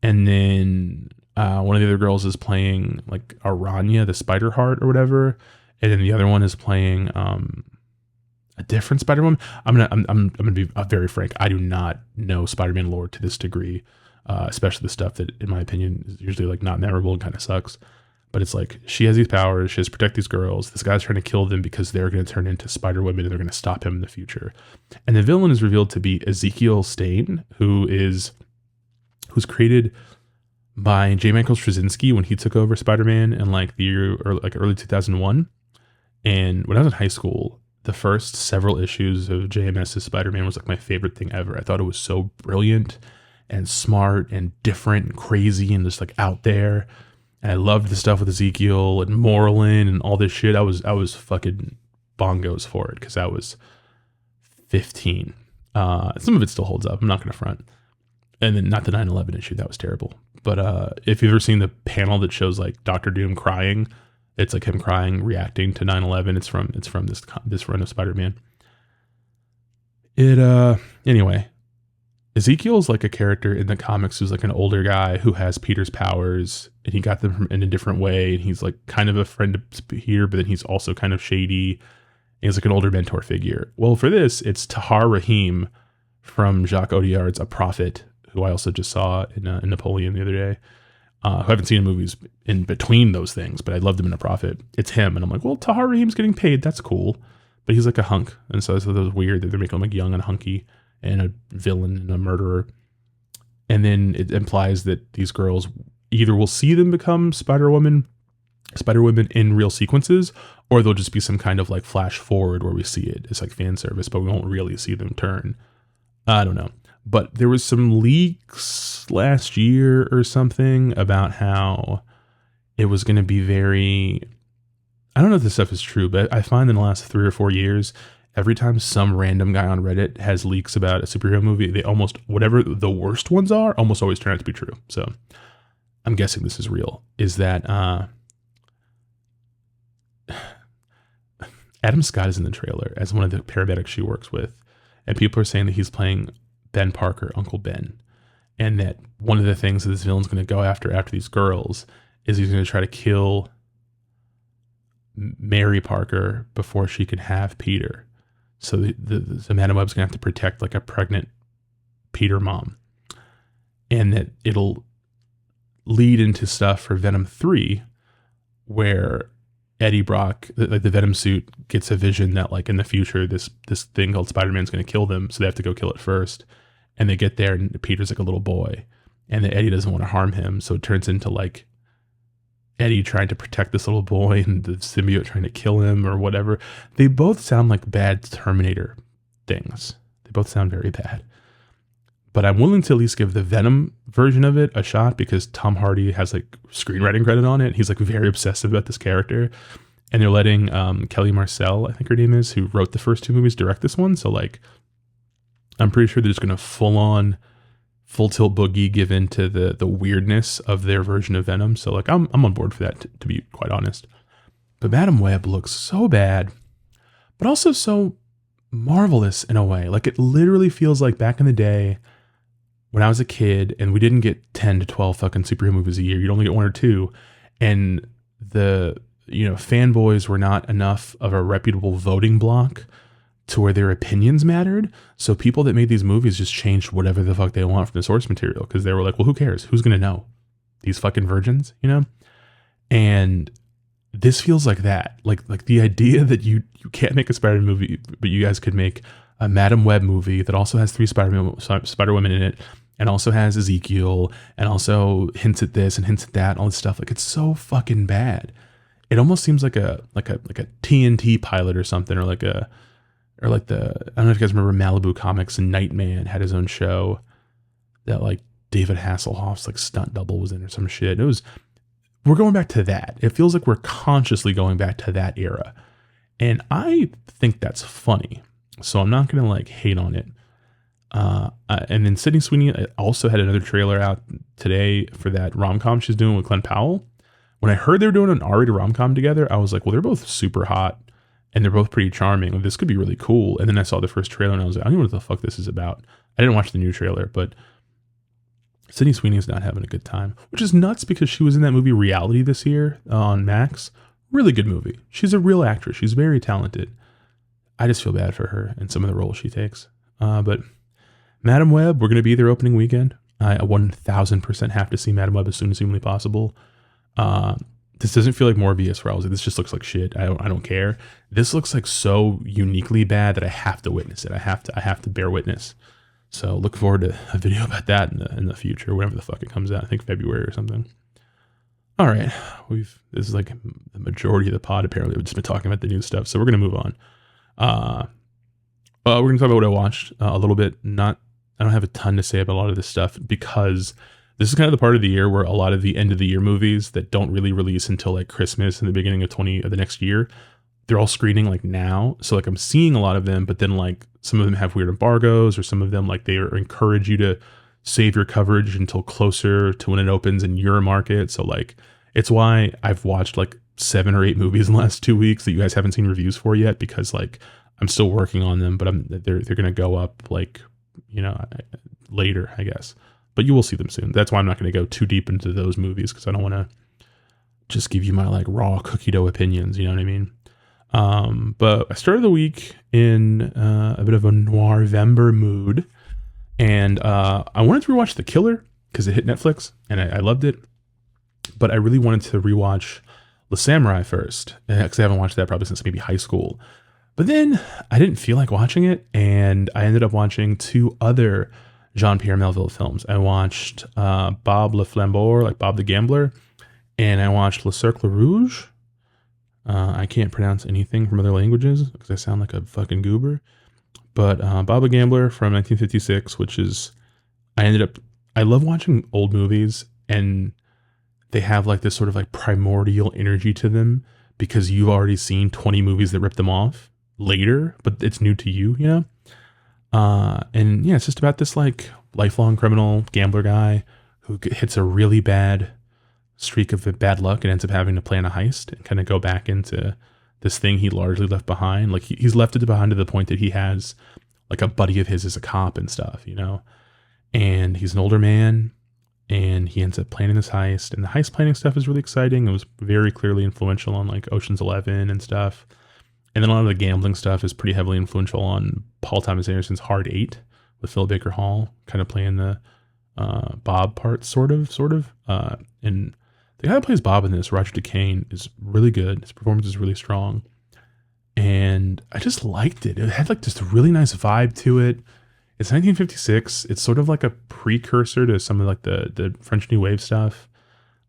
and then one of the other girls is playing like Aranya, the Spider Heart or whatever, and then the other one is playing a different Spider-Woman. I'm gonna be very frank. I do not know Spider-Man lore to this degree, especially the stuff that, in my opinion, is usually like not memorable and kind of sucks. But it's like, she has these powers, she has to protect these girls, this guy's trying to kill them because they're going to turn into Spider-Women and they're going to stop him in the future. And the villain is revealed to be Ezekiel Stane, who's created by J. Michael Straczynski when he took over Spider-Man in like the year, or like early 2001. And when I was in high school, the first several issues of JMS's Spider-Man was like my favorite thing ever. I thought it was so brilliant and smart and different and crazy and just like out there. And I loved the stuff with Ezekiel and Moreland and all this shit. I was fucking bongos for it because I was 15. Some of it still holds up. I'm not going to front. And then not the 9/11 issue. That was terrible. But if you've ever seen the panel that shows like Dr. Doom crying, it's like him crying, reacting to 9/11. It's from this run of Spider-Man. Anyway, Ezekiel's like a character in the comics who's like an older guy who has Peter's powers, and he got them in a different way, and he's like kind of a friend of Peter, but then he's also kind of shady, and he's like an older mentor figure. Well, for this, it's Tahar Rahim, from Jacques Audiard's A Prophet, who I also just saw in Napoleon the other day. Who I haven't seen in movies in between those things, but I loved him in A Prophet. It's him, and I'm like, well, Tahar Rahim's getting paid. That's cool, but he's like a hunk, and so that was weird that they're making him like young and hunky and a villain and a murderer. And then it implies that these girls either will see them become Spider-Women in real sequences, or they'll just be some kind of like flash forward where we see it. It's like fan service, but we won't really see them turn. I don't know. But there was some leaks last year or something about how it was going to be very... I don't know if this stuff is true, but I find in the last 3 or 4 years, every time some random guy on Reddit has leaks about a superhero movie, they almost, whatever the worst ones are, almost always turn out to be true. So I'm guessing this is real. Is that Adam Scott is in the trailer as one of the paramedics she works with, and people are saying that he's playing Ben Parker, Uncle Ben, and that one of the things that this villain's going to go after these girls is he's going to try to kill Mary Parker before she can have Peter. So the Madam Web's going to have to protect like a pregnant Peter mom, and that it'll lead into stuff for Venom 3 where Eddie Brock, like the Venom suit, gets a vision that like in the future this thing called Spider-Man's going to kill them, so they have to go kill it first. And they get there and Peter's like a little boy, and then Eddie doesn't want to harm him, so it turns into like Eddie trying to protect this little boy and the symbiote trying to kill him or whatever. They both sound like bad Terminator things. They both sound very bad. But I'm willing to at least give the Venom version of it a shot because Tom Hardy has like screenwriting credit on it. He's like very obsessive about this character. And they're letting Kelly Marcel, I think her name is, who wrote the first 2 movies, direct this one. So like, I'm pretty sure they're just going to full tilt boogie give into the weirdness of their version of Venom. So like, I'm on board for that, to be quite honest. But Madam Web looks so bad, but also so marvelous in a way. Like it literally feels like back in the day when I was a kid and we didn't get 10 to 12 fucking superhero movies a year. You'd only get 1 or 2. And the, fanboys were not enough of a reputable voting block to where their opinions mattered. So people that made these movies just changed whatever the fuck they want from the source material because they were like, well, who cares? Who's going to know? These fucking virgins, And this feels like that. Like the idea that you can't make a Spider-Man movie, but you guys could make a Madam Web movie that also has 3 Spider-Women in it, and also has Ezekiel, and also hints at this and hints at that, and all this stuff. Like it's so fucking bad. It almost seems like a TNT pilot or something, or like the, I don't know if you guys remember Malibu Comics and Nightman had his own show that like David Hasselhoff's like stunt double was in or some shit. We're going back to that. It feels like we're consciously going back to that era. And I think that's funny. So I'm not going to like hate on it. And then Sydney Sweeney also had another trailer out today for that rom-com she's doing with Glenn Powell. When I heard they were doing an R-rated rom-com together, I was like, well, they're both super hot and they're both pretty charming. This could be really cool. And then I saw the first trailer and I was like, I don't know what the fuck this is about. I didn't watch the new trailer, but Sydney Sweeney's not having a good time, which is nuts because she was in that movie Reality this year on Max. Really good movie. She's a real actress. She's very talented. I just feel bad for her and some of the roles she takes. But Madam Web, we're going to be there opening weekend. I 1000% have to see Madam Web as soon as humanly possible. This doesn't feel like Morbius where I was like, this just looks like shit. I don't care. This looks like so uniquely bad that I have to witness it. I have to bear witness. So look forward to a video about that in the future, whenever the fuck it comes out. I think February or something. All right. This is like the majority of the pod. Apparently we've just been talking about the new stuff. So we're going to move on. We're going to talk about what I watched a little bit. I don't have a ton to say about a lot of this stuff because this is kind of the part of the year where a lot of the end of the year movies that don't really release until like Christmas and the beginning of the next year, they're all screening like now. So like I'm seeing a lot of them, but then like some of them have weird embargoes, or some of them like they encourage you to save your coverage until closer to when it opens in your market. So like it's why I've watched like 7 or 8 movies in the last 2 weeks that you guys haven't seen reviews for yet, because like I'm still working on them, but they're going to go up like, later, I guess. But you will see them soon. That's why I'm not going to go too deep into those movies, because I don't want to just give you my like raw cookie dough opinions. You know what I mean? But I started the week in a bit of a Noirvember mood. And I wanted to rewatch The Killer because it hit Netflix and I loved it. But I really wanted to rewatch The Samurai first because I haven't watched that probably since maybe high school. But then I didn't feel like watching it, and I ended up watching 2 other Jean-Pierre Melville films. I watched Bob Le Flambeur, like Bob the Gambler, and I watched Le Cercle Rouge. I can't pronounce anything from other languages because I sound like a fucking goober. But Bob the Gambler from 1956, which is, I love watching old movies, and they have like this sort of like primordial energy to them because you've already seen 20 movies that rip them off later, but it's new to you, you know? And yeah, it's just about this like lifelong criminal gambler guy who hits a really bad streak of bad luck and ends up having to plan a heist and kind of go back into this thing he largely left behind. Like he's left it behind to the point that he has like a buddy of his as a cop and stuff, you know? And he's an older man and he ends up planning this heist, and the heist planning stuff is really exciting. It was very clearly influential on like Ocean's 11 and stuff. And then a lot of the gambling stuff is pretty heavily influential on Paul Thomas Anderson's Hard 8 with Philip Baker Hall, kind of playing the Bob part, sort of. And the guy that plays Bob in this, Roger DeCaine, is really good. His performance is really strong. And I just liked it. It had like just a really nice vibe to it. It's 1956. It's sort of like a precursor to some of like the French New Wave stuff.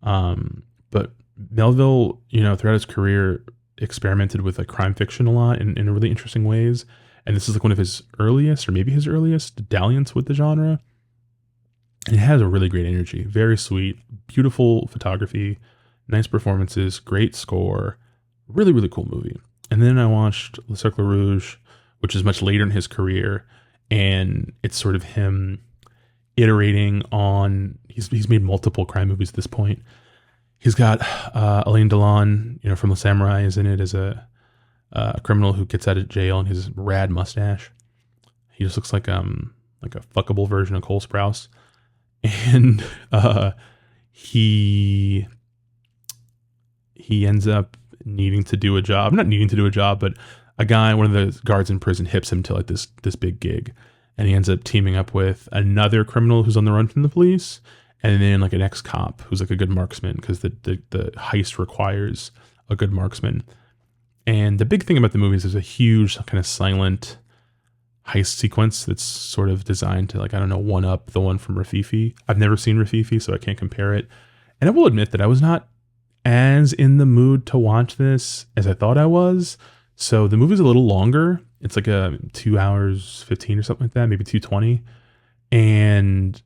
But Melville, you know, throughout his career, experimented with like crime fiction a lot in really interesting ways, and this is like one of his earliest, or maybe his earliest, dalliance with the genre. And it has a really great energy, very sweet, beautiful photography, nice performances, great score, really, really cool movie. And then I watched Le Cercle Rouge, which is much later in his career, and it's sort of him iterating on, he's made multiple crime movies at this point. He's got Alain Delon, you know, from The Samurai, is in it as a criminal who gets out of jail, and his rad mustache. He just looks like a fuckable version of Cole Sprouse. And he ends up needing to do a job. Not needing to do a job, but a guy, one of the guards in prison, hips him to like this big gig. And he ends up teaming up with another criminal who's on the run from the police. And then like an ex-cop who's like a good marksman, because the heist requires a good marksman. And the big thing about the movie is there's a huge kind of silent heist sequence that's sort of designed to, like, I don't know, one up the one from Rafifi. I've never seen Rafifi, so I can't compare it. And I will admit that I was not as in the mood to watch this as I thought I was. So the movie's a little longer. It's like a 2 hours 15 or something like that, maybe 2:20. And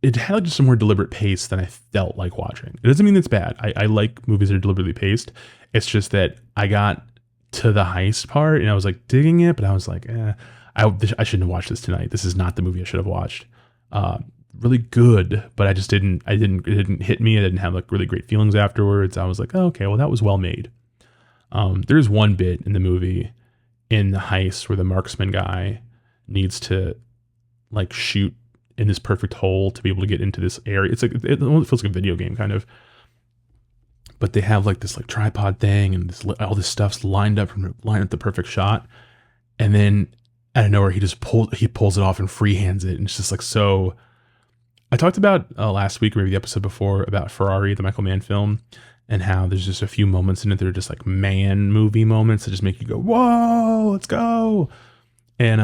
it had like just a more deliberate pace than I felt like watching. It doesn't mean it's bad. I like movies that are deliberately paced. It's just that I got to the heist part and I was like digging it, but I was like, I shouldn't have watched this tonight. This is not the movie I should have watched. Really good, but it didn't hit me. I didn't have like really great feelings afterwards. I was like, oh, okay, well, that was well made. There's one bit in the movie in the heist where the marksman guy needs to like shoot in this perfect hole to be able to get into this area. It's like, it feels like a video game kind of, but they have like this like tripod thing and all this stuff's lined up the perfect shot. And then out of nowhere, he pulls it off and freehands it. And it's just like, so I talked about last week, or maybe the episode before, about Ferrari, the Michael Mann film, and how there's just a few moments in it that are just like man movie moments that just make you go, whoa, let's go. And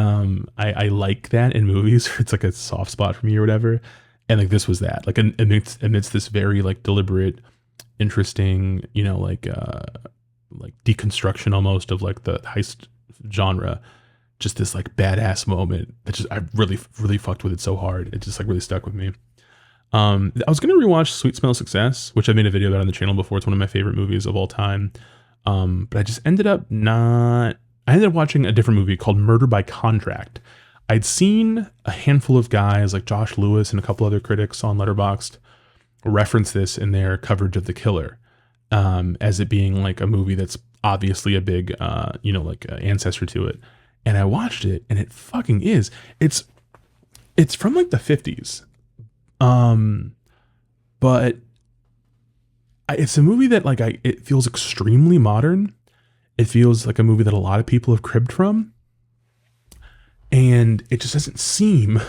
I like that in movies. It's like a soft spot for me or whatever. And like this was that, like amidst this very like deliberate, interesting, you know, like deconstruction almost of like the heist genre. Just this like badass moment that just, I really, really fucked with it so hard. It just like really stuck with me. I was going to rewatch Sweet Smell of Success, which I made a video about on the channel before. It's one of my favorite movies of all time. But I just ended up watching a different movie called Murder by Contract. I'd seen a handful of guys like Josh Lewis and a couple other critics on Letterboxd reference this in their coverage of The Killer, as it being like a movie that's obviously a big, ancestor to it. And I watched it, and it fucking is. It's from like the 50s. But it's a movie that like it feels extremely modern. It feels like a movie that a lot of people have cribbed from. And it just doesn't seem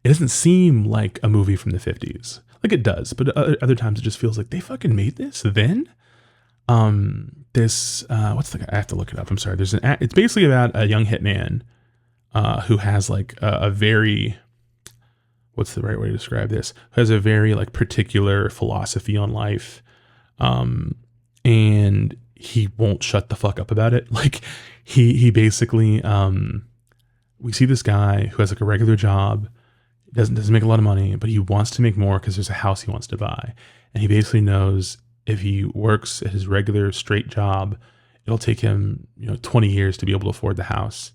It doesn't seem like a movie from the 50s. Like it does, but other times it just feels like they fucking made this then. This what's the guy? I have to look it up. I'm sorry. It's basically about a young hitman who has like a very, what's the right way to describe this? Who has a very like particular philosophy on life, and he won't shut the fuck up about it. Like he basically, we see this guy who has like a regular job, doesn't make a lot of money, but he wants to make more because there's a house he wants to buy, and he basically knows if he works at his regular straight job, it'll take him 20 years to be able to afford the house.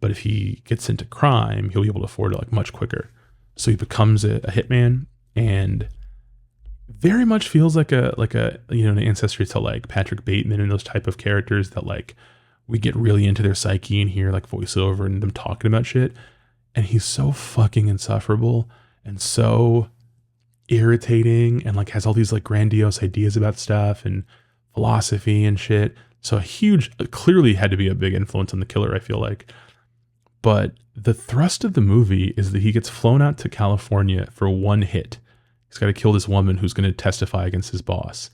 But if he gets into crime, he'll be able to afford it like much quicker. So he becomes a hitman, and very much feels like a an ancestry to like Patrick Bateman and those type of characters that like we get really into their psyche and hear like voiceover and them talking about shit. And he's so fucking insufferable and so irritating, and like has all these like grandiose ideas about stuff and philosophy and shit. So clearly had to be a big influence on the killer, I feel like. But the thrust of the movie is that he gets flown out to California for one hit. He's got to kill this woman who's going to testify against his boss.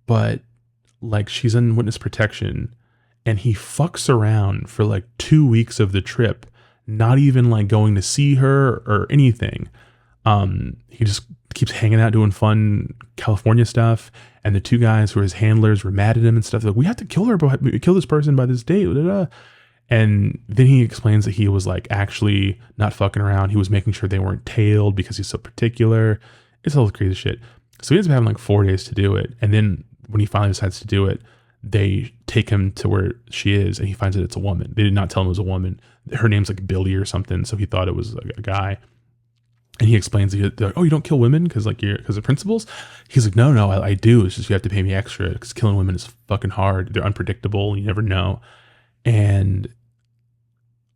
But like she's in witness protection, and he fucks around for like 2 weeks of the trip, not even like going to see her or anything. He just keeps hanging out doing fun California stuff. And the two guys who are his handlers were mad at him and stuff. They're like, we have to kill this person by this date. Blah, blah, blah. And then he explains that he was like actually not fucking around. He was making sure they weren't tailed because he's so particular. It's all crazy shit. So he ends up having like 4 days to do it. And then when he finally decides to do it, they take him to where she is, and he finds that it's a woman. They did not tell him it was a woman. Her name's like Billy or something. So he thought it was a guy. And he explains, they're like, oh, you don't kill women because of principles? He's like, no, I do. It's just you have to pay me extra because killing women is fucking hard. They're unpredictable. And you never know. And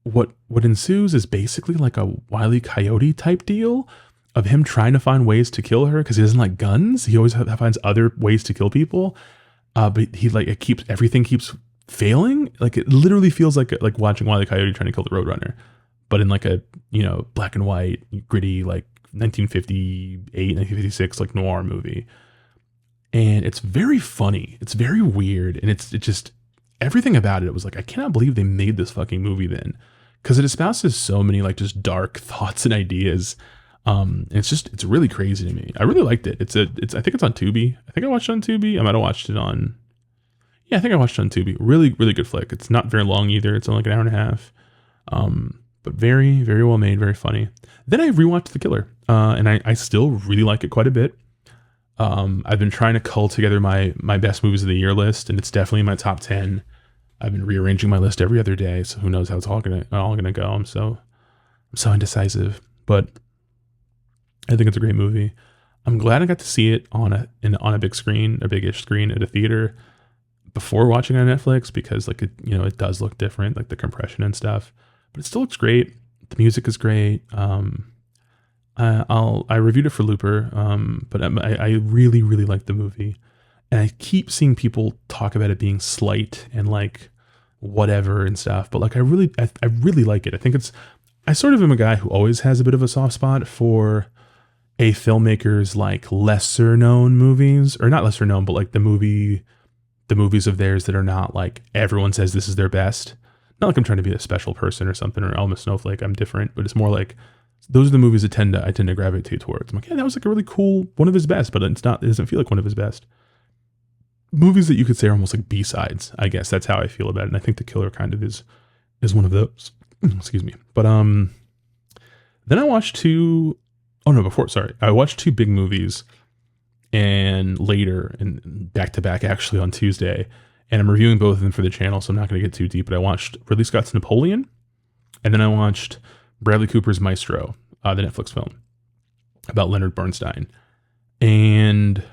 what ensues is basically like a Wile E. Coyote type deal of him trying to find ways to kill her because he doesn't like guns. He always finds other ways to kill people. But he like everything keeps failing. Like it literally feels like watching Wile E. Coyote trying to kill the Roadrunner, but in like a black and white gritty like 1958, 1956 like noir movie. And it's very funny. It's very weird, and it just everything about it was like, I cannot believe they made this fucking movie then, because it espouses so many like just dark thoughts and ideas. It's really crazy to me. I really liked it. I think it's on Tubi. I think I watched it on Tubi. I might have watched it on, I think I watched it on Tubi. Really, really good flick. It's not very long either. It's only like an hour and a half. But very, very well made, very funny. Then I rewatched The Killer, and I still really like it quite a bit. I've been trying to cull together my best movies of the year list, and it's definitely in my top 10. I've been rearranging my list every other day, so who knows how it's all gonna go. I'm so indecisive, but I think it's a great movie. I'm glad I got to see it on a big screen, a big-ish screen at a theater before watching it on Netflix, because like it does look different, like the compression and stuff, but it still looks great. The music is great. I reviewed it for Looper, but I really, really like the movie, and I keep seeing people talk about it being slight and like whatever and stuff, but like I really like it. I think I sort of am a guy who always has a bit of a soft spot for a filmmaker's like lesser known movies, or not lesser known, but like the movies of theirs that are not like everyone says this is their best. Not like I'm trying to be a special person or something, or I'm a snowflake, I'm different, but it's more like those are the movies that I tend to gravitate towards. I'm like, yeah, that was like a really cool one of his best, but it doesn't feel like one of his best. Movies that you could say are almost like B-sides, I guess. That's how I feel about it. And I think The Killer kind of is one of those. Excuse me. But then I watched I watched two big movies and later and back to back actually on Tuesday. And I'm reviewing both of them for the channel, so I'm not going to get too deep, but I watched Ridley Scott's Napoleon, and then I watched Bradley Cooper's Maestro, the Netflix film about Leonard Bernstein. And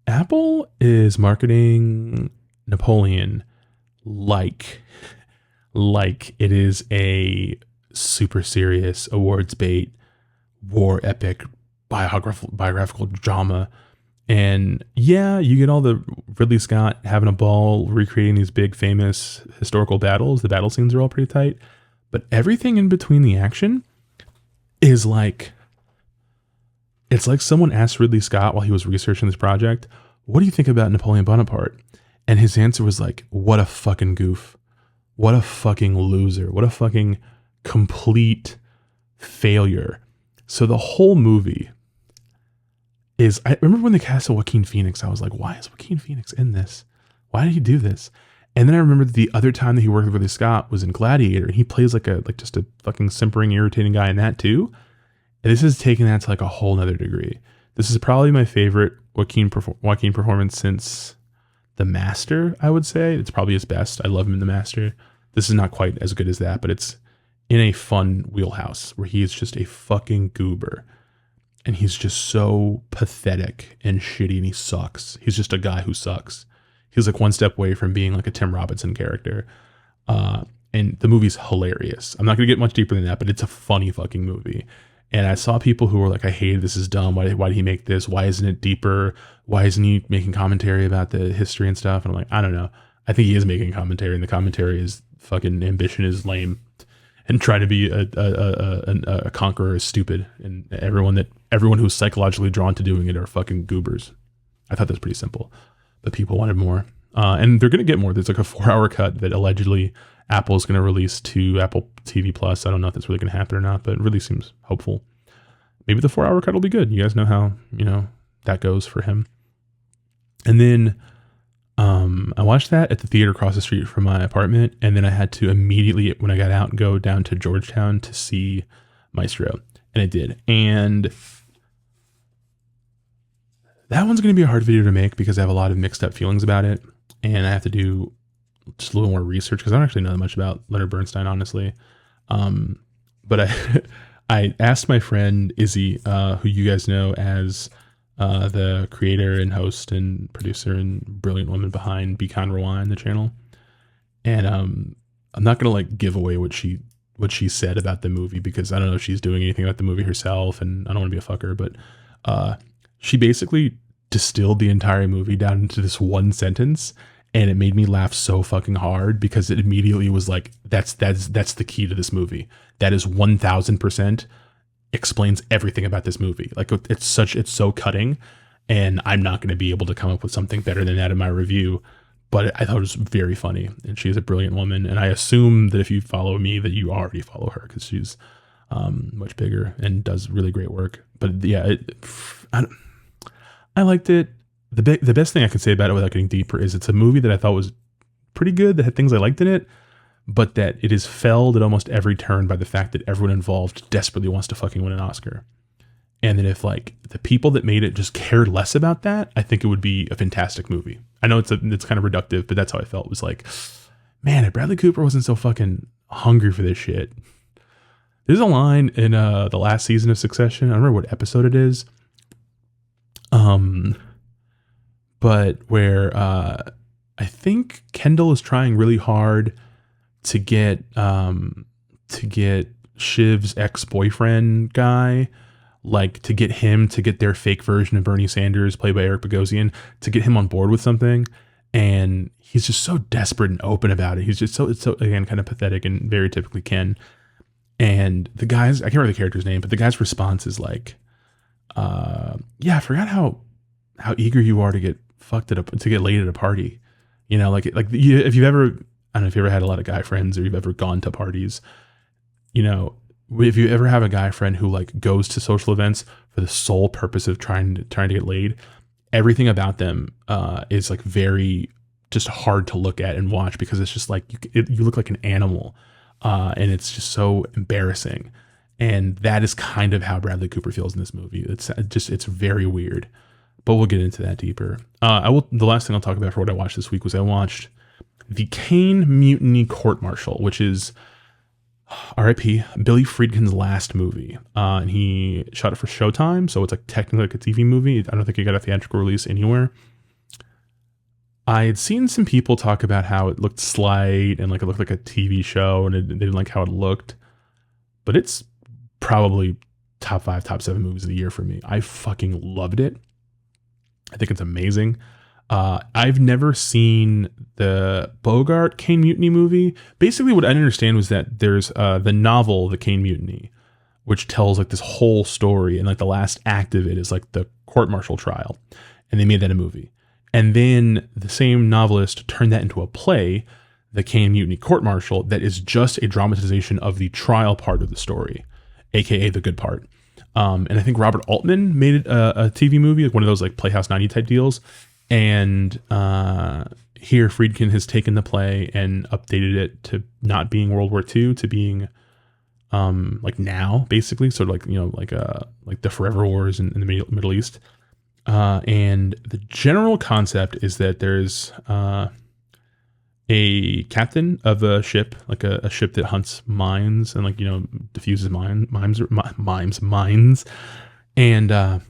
Apple is marketing Napoleon like it is a super serious awards bait war epic biographical drama. And yeah, you get all the Ridley Scott having a ball recreating these big famous historical battles. The battle scenes are all pretty tight, But everything in between the action is like, it's like someone asked Ridley Scott while he was researching this project, what do you think about Napoleon Bonaparte? And his answer was like, what a fucking goof. What a fucking loser. What a fucking complete failure. So the whole movie is, I remember when they cast Joaquin Phoenix, I was like, why is Joaquin Phoenix in this? Why did he do this? And then I remember that the other time that he worked with Ridley Scott was in Gladiator, and he plays like just a fucking simpering, irritating guy in that too. And this is taking that to like a whole nother degree. This is probably my favorite Joaquin performance since The Master, I would say. It's probably his best. I love him in The Master. This is not quite as good as that, but it's in a fun wheelhouse where he is just a fucking goober. And he's just so pathetic and shitty, and he sucks. He's just a guy who sucks. He's like one step away from being like a Tim Robinson character. And the movie's hilarious. I'm not going to get much deeper than that, but it's a funny fucking movie. And I saw people who were like, I hate it. This is dumb. Why did he make this? Why isn't it deeper? Why isn't he making commentary about the history and stuff? And I'm like, I don't know. I think he is making commentary, and the commentary is fucking ambition is lame, and trying to be a conqueror is stupid. And everyone who's psychologically drawn to doing it are fucking goobers. I thought that's pretty simple, but people wanted more. And they're going to get more. There's like a 4-hour cut that allegedly Apple's going to release to Apple TV Plus. I don't know if that's really going to happen or not, but it really seems hopeful. Maybe the 4-hour cut will be good. You guys know how, that goes for him. And then I watched that at the theater across the street from my apartment. And then I had to immediately, when I got out, go down to Georgetown to see Maestro. And I did. And that one's going to be a hard video to make because I have a lot of mixed up feelings about it. And I have to do just a little more research because I don't actually know that much about Leonard Bernstein, honestly. But I asked my friend Izzy, who you guys know as the creator and host and producer and brilliant woman behind Be Kind Rewind, the channel. And I'm not gonna like give away what she said about the movie because I don't know if she's doing anything about the movie herself, and I don't want to be a fucker, but she basically distilled the entire movie down into this one sentence. And it made me laugh so fucking hard because it immediately was like, that's the key to this movie. That is 1000% explains everything about this movie. Like it's so cutting, and I'm not going to be able to come up with something better than that in my review. But I thought it was very funny, and she's a brilliant woman. And I assume that if you follow me, that you already follow her because she's much bigger and does really great work. But yeah, I liked it. The best thing I can say about it without getting deeper is it's a movie that I thought was pretty good, that had things I liked in it, but that it is felled at almost every turn by the fact that everyone involved desperately wants to fucking win an Oscar. And that if like the people that made it just cared less about that, I think it would be a fantastic movie. I know it's kind of reductive, but that's how I felt. It was like, man, if Bradley Cooper wasn't so fucking hungry for this shit. There's a line in the last season of Succession. I don't remember what episode it is. But where I think Kendall is trying really hard to get Shiv's ex-boyfriend guy, like to get him to get their fake version of Bernie Sanders, played by Eric Bogosian, to get him on board with something. And he's just so desperate and open about it. He's just it's so again kind of pathetic and very typically Ken. And the guy's, I can't remember the character's name, but the guy's response is like, yeah, I forgot how eager you are to get laid at a party, if you've ever, I don't know if you ever had a lot of guy friends or you've ever gone to parties, if you ever have a guy friend who like goes to social events for the sole purpose of trying to get laid, everything about them is like very just hard to look at and watch because it's just like you look like an animal, and it's just so embarrassing. And that is kind of how Bradley Cooper feels in this movie. It's very weird. But we'll get into that deeper. The last thing I'll talk about for what I watched this week was I watched the Caine Mutiny Court-Martial, which is R.I.P. Billy Friedkin's last movie. And he shot it for Showtime, so it's like technically like a TV movie. I don't think it got a theatrical release anywhere. I had seen some people talk about how it looked slight and like it looked like a TV show, and they didn't like how it looked. But it's probably top 5, top 7 movies of the year for me. I fucking loved it. I think it's amazing. I've never seen the Bogart Caine Mutiny movie. Basically, what I understand was that there's the novel, The Caine Mutiny, which tells like this whole story, and like the last act of it is like the court-martial trial, and they made that a movie. And then the same novelist turned that into a play, The Caine Mutiny Court-Martial, that is just a dramatization of the trial part of the story, aka the good part. And I think Robert Altman made it a TV movie, like one of those like Playhouse 90 type deals. And here Friedkin has taken the play and updated it to not being World War II to being like now, basically, sort of like, you know, like the Forever Wars in the Middle East. And the general concept is that there's a captain of a ship, like a ship that hunts mines and like, you know, diffuses mines. And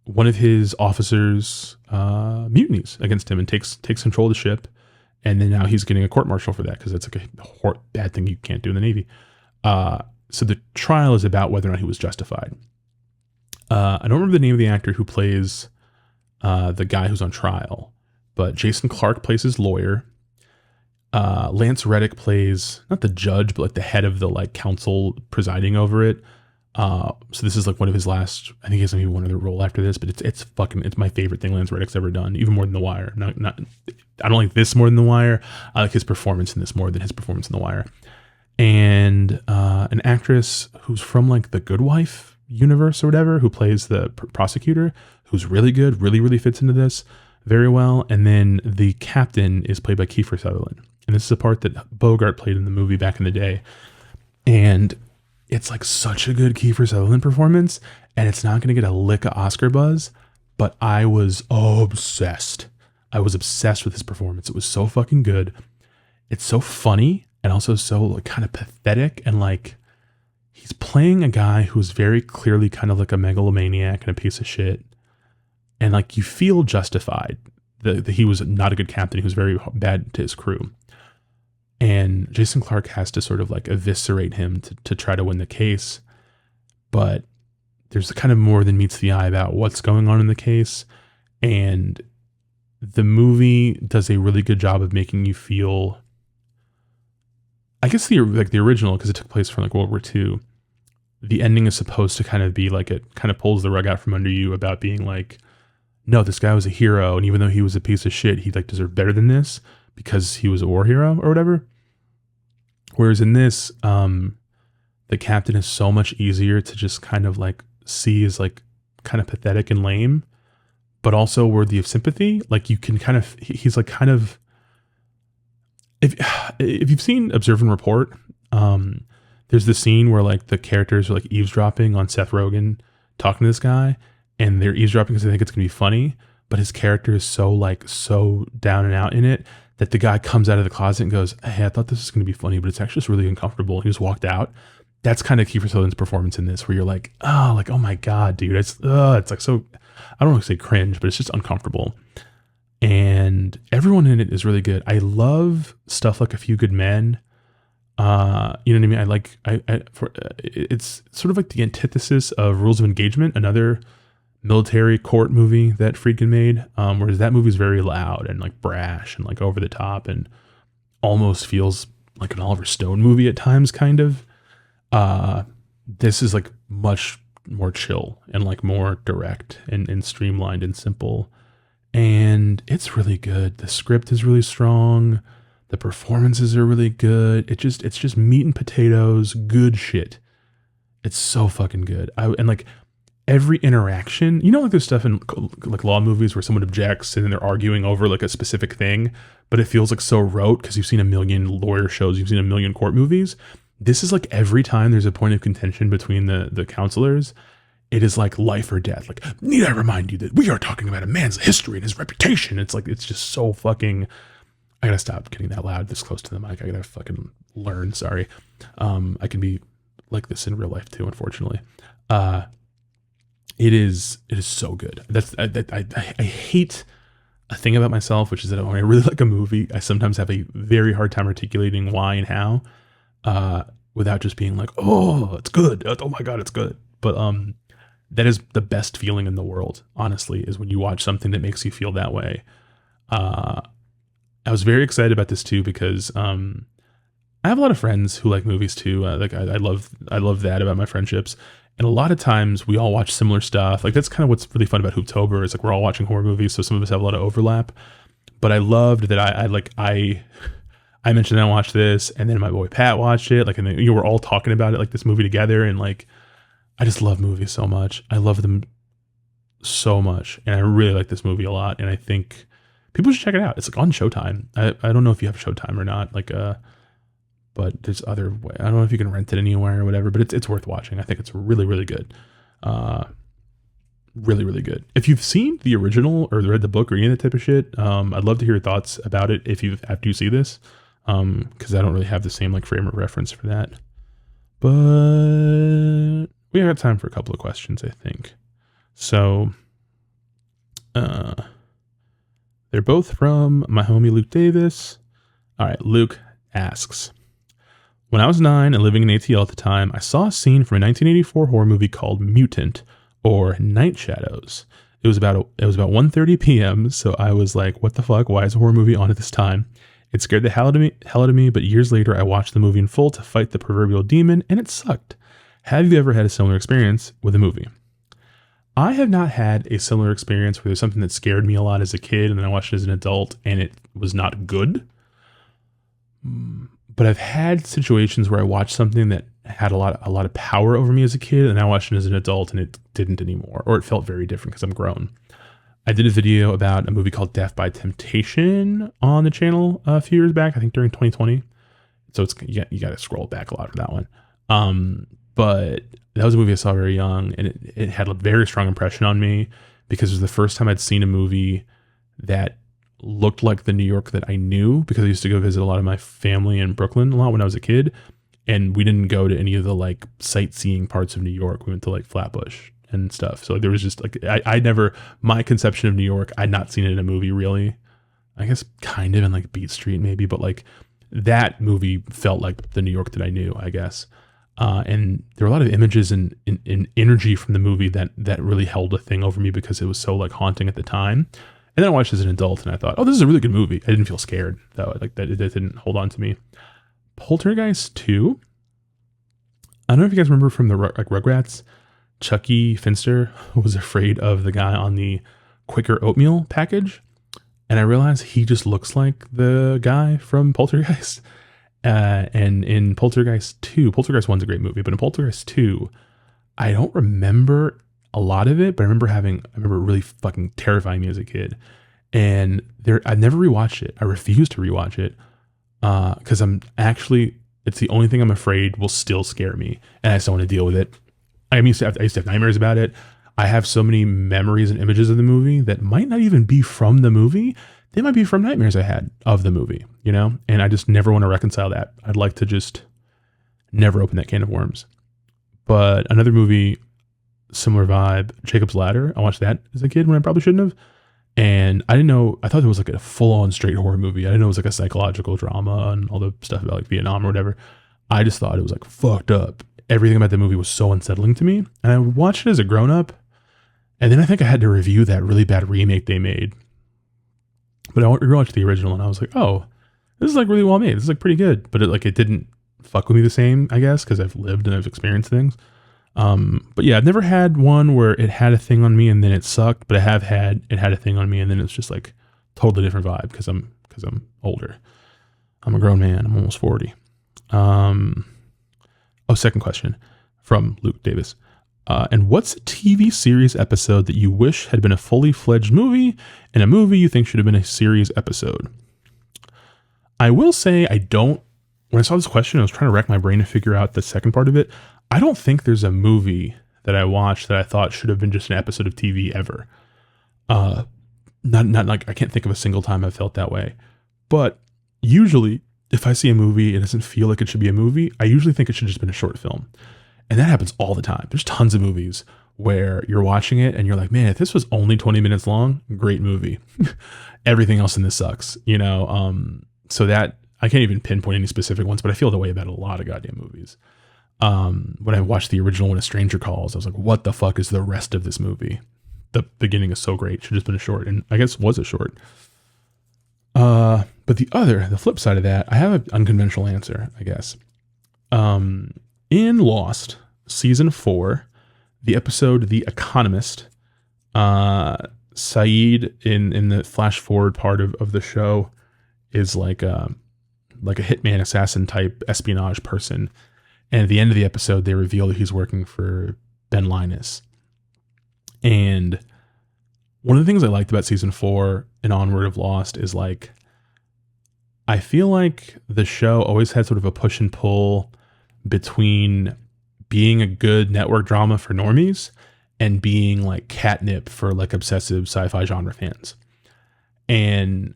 one of his officers mutinies against him and takes control of the ship. And then now he's getting a court-martial for that because that's like a bad thing you can't do in the Navy. So the trial is about whether or not he was justified. I don't remember the name of the actor who plays the guy who's on trial, but Jason Clarke plays his lawyer. Lance Reddick plays not the judge, but like the head of the like council presiding over it. So this is like one of his last. I think he has maybe one other role after this, but it's my favorite thing Lance Reddick's ever done, even more than The Wire. I don't like this more than The Wire. I like his performance in this more than his performance in The Wire. And an actress who's from like the Good Wife universe or whatever, who plays the prosecutor, who's really good, really fits into this very well. And then the captain is played by Kiefer Sutherland. And this is a part that Bogart played in the movie back in the day. And it's like such a good Kiefer Sutherland performance, and it's not going to get a lick of Oscar buzz, but I was obsessed. I was obsessed with his performance. It was so fucking good. It's so funny and also so like kind of pathetic, and like he's playing a guy who's very clearly kind of like a megalomaniac and a piece of shit. And like you feel justified that he was not a good captain. He was very bad to his crew. And Jason Clarke has to sort of like eviscerate him to try to win the case. But there's kind of more than meets the eye about what's going on in the case. And the movie does a really good job of making you feel, I guess the original, because it took place from like World War II. The ending is supposed to kind of be like, it kind of pulls the rug out from under you about being like, no, this guy was a hero. And even though he was a piece of shit, he like deserved better than this because he was a war hero or whatever. Whereas in this, the captain is so much easier to just kind of like see as like kind of pathetic and lame, but also worthy of sympathy. Like you can kind of, he's like kind of, if you've seen Observe and Report, there's the scene where like the characters are like eavesdropping on Seth Rogen talking to this guy, and they're eavesdropping because they think it's gonna be funny, but his character is so down and out in it that the guy comes out of the closet and goes, hey, I thought this was going to be funny, but it's actually just really uncomfortable. And he just walked out. That's kind of Kiefer Sutherland's performance in this, where you're like, oh my God, dude. It's like so, I don't want to say cringe, but it's just uncomfortable. And everyone in it is really good. I love stuff like A Few Good Men. You know what I mean? It's sort of like the antithesis of Rules of Engagement, another military court movie that Friedkin made, whereas that movie is very loud and like brash and like over the top and almost feels like an Oliver Stone movie at times, kind of. This is like much more chill and like more direct and streamlined and simple, and it's really good. The script is really strong. The performances are really good. It's just meat and potatoes, good shit. It's so fucking good. And like every interaction, you know, like there's stuff in like law movies where someone objects and then they're arguing over like a specific thing, but it feels like so rote because you've seen a million lawyer shows, you've seen a million court movies. This is like every time there's a point of contention between the counselors, it is like life or death. Like, need I remind you that we are talking about a man's history and his reputation? It's like, it's just so fucking, I gotta stop getting that loud this close to the mic. I gotta fucking learn. Sorry. I can be like this in real life too, unfortunately. It is so good. I hate a thing about myself, which is that when I really like a movie, I sometimes have a very hard time articulating why and how, without just being like, oh, it's good. Oh my God, it's good. But that is the best feeling in the world, honestly, is when you watch something that makes you feel that way. I was very excited about this too because I have a lot of friends who like movies too. I love that about my friendships. And a lot of times we all watch similar stuff. Like that's kind of what's really fun about Hooptober is like we're all watching horror movies, so some of us have a lot of overlap. But I loved that I mentioned I watched this, and then my boy Pat watched it. Like, and then we're all talking about it, like this movie together. And like, I just love movies so much. I love them so much, and I really like this movie a lot. And I think people should check it out. It's like on Showtime. I don't know if you have Showtime or not. Like, but there's other way. I don't know if you can rent it anywhere or whatever. But it's worth watching. I think it's really, really good. Really, really good. If you've seen the original or read the book or any of that type of shit, I'd love to hear your thoughts about it after you see this. Because I don't really have the same like frame of reference for that. But we got time for a couple of questions, I think. So, they're both from my homie Luke Davis. All right, Luke asks, when I was 9 and living in ATL at the time, I saw a scene from a 1984 horror movie called Mutant or Night Shadows. It was about 1:30 p.m. So I was like, what the fuck? Why is a horror movie on at this time? It scared the hell out of me, but years later I watched the movie in full to fight the proverbial demon, and it sucked. Have you ever had a similar experience with a movie? I have not had a similar experience where there's something that scared me a lot as a kid, and then I watched it as an adult, and it was not good. But I've had situations where I watched something that had a lot of power over me as a kid, and I watched it as an adult, and it didn't anymore, or it felt very different because I'm grown. I did a video about a movie called Death by Temptation on the channel a few years back, I think during 2020. So you got to scroll back a lot for that one. But that was a movie I saw very young, and it had a very strong impression on me because it was the first time I'd seen a movie that looked like the New York that I knew, because I used to go visit a lot of my family in Brooklyn a lot when I was a kid. And we didn't go to any of the like sightseeing parts of New York. We went to like Flatbush and stuff. So there was just like, my conception of New York, I'd not seen it in a movie really. I guess kind of in like Beat Street maybe, but like that movie felt like the New York that I knew, I guess. And there were a lot of images and energy from the movie that really held a thing over me because it was so like haunting at the time. And then I watched it as an adult and I thought, oh, this is a really good movie. I didn't feel scared though. Like that, it didn't hold on to me. Poltergeist 2. I don't know if you guys remember from the Rugrats, Chucky Finster was afraid of the guy on the Quaker oatmeal package. And I realized he just looks like the guy from Poltergeist. And in Poltergeist 2, Poltergeist 1's a great movie, but in Poltergeist 2, I don't remember a lot of it, but I remember it really fucking terrifying me as a kid. And I never rewatched it. I refuse to rewatch it because it's the only thing I'm afraid will still scare me, and I just don't want to deal with it. I used to have nightmares about it. I have so many memories and images of the movie that might not even be from the movie. They might be from nightmares I had of the movie, you know? And I just never want to reconcile that. I'd like to just never open that can of worms. But another movie, similar vibe, Jacob's Ladder. I watched that as a kid when I probably shouldn't have. And I didn't know, I thought it was like a full-on straight horror movie. I didn't know it was like a psychological drama and all the stuff about like Vietnam or whatever. I just thought it was like fucked up. Everything about the movie was so unsettling to me. And I watched it as a grown-up. And then I think I had to review that really bad remake they made. But I rewatched the original and I was like, oh, this is like really well made. This is like pretty good. But it didn't fuck with me the same, I guess, because I've lived and I've experienced things. But yeah, I've never had one where it had a thing on me and then it sucked, but I have had a thing on me and then it's just like totally different vibe because I'm older. I'm a grown man. I'm almost 40. Second question from Luke Davis. And what's a TV series episode that you wish had been a fully fledged movie and a movie you think should have been a series episode? I will say when I saw this question, I was trying to rack my brain to figure out the second part of it. I don't think there's a movie that I watched that I thought should have been just an episode of TV ever. Not like, I can't think of a single time I've felt that way. But usually, if I see a movie, it doesn't feel like it should be a movie, I usually think it should have just been a short film. And that happens all the time. There's tons of movies where you're watching it and you're like, man, if this was only 20 minutes long, great movie. Everything else in this sucks, you know? So that, I can't even pinpoint any specific ones, but I feel the way about a lot of goddamn movies. When I watched the original When a Stranger Calls, I was like, what the fuck is the rest of this movie? The beginning is so great. Should have just been a short, and I guess was a short. But the flip side of that, I have an unconventional answer, I guess. In Lost, season 4, the episode The Economist, Saeed in the flash forward part of the show is like a hitman assassin type espionage person. And at the end of the episode, they reveal that he's working for Ben Linus. And one of the things I liked about season 4 and onward of Lost is like, I feel like the show always had sort of a push and pull between being a good network drama for normies and being like catnip for like obsessive sci-fi genre fans. And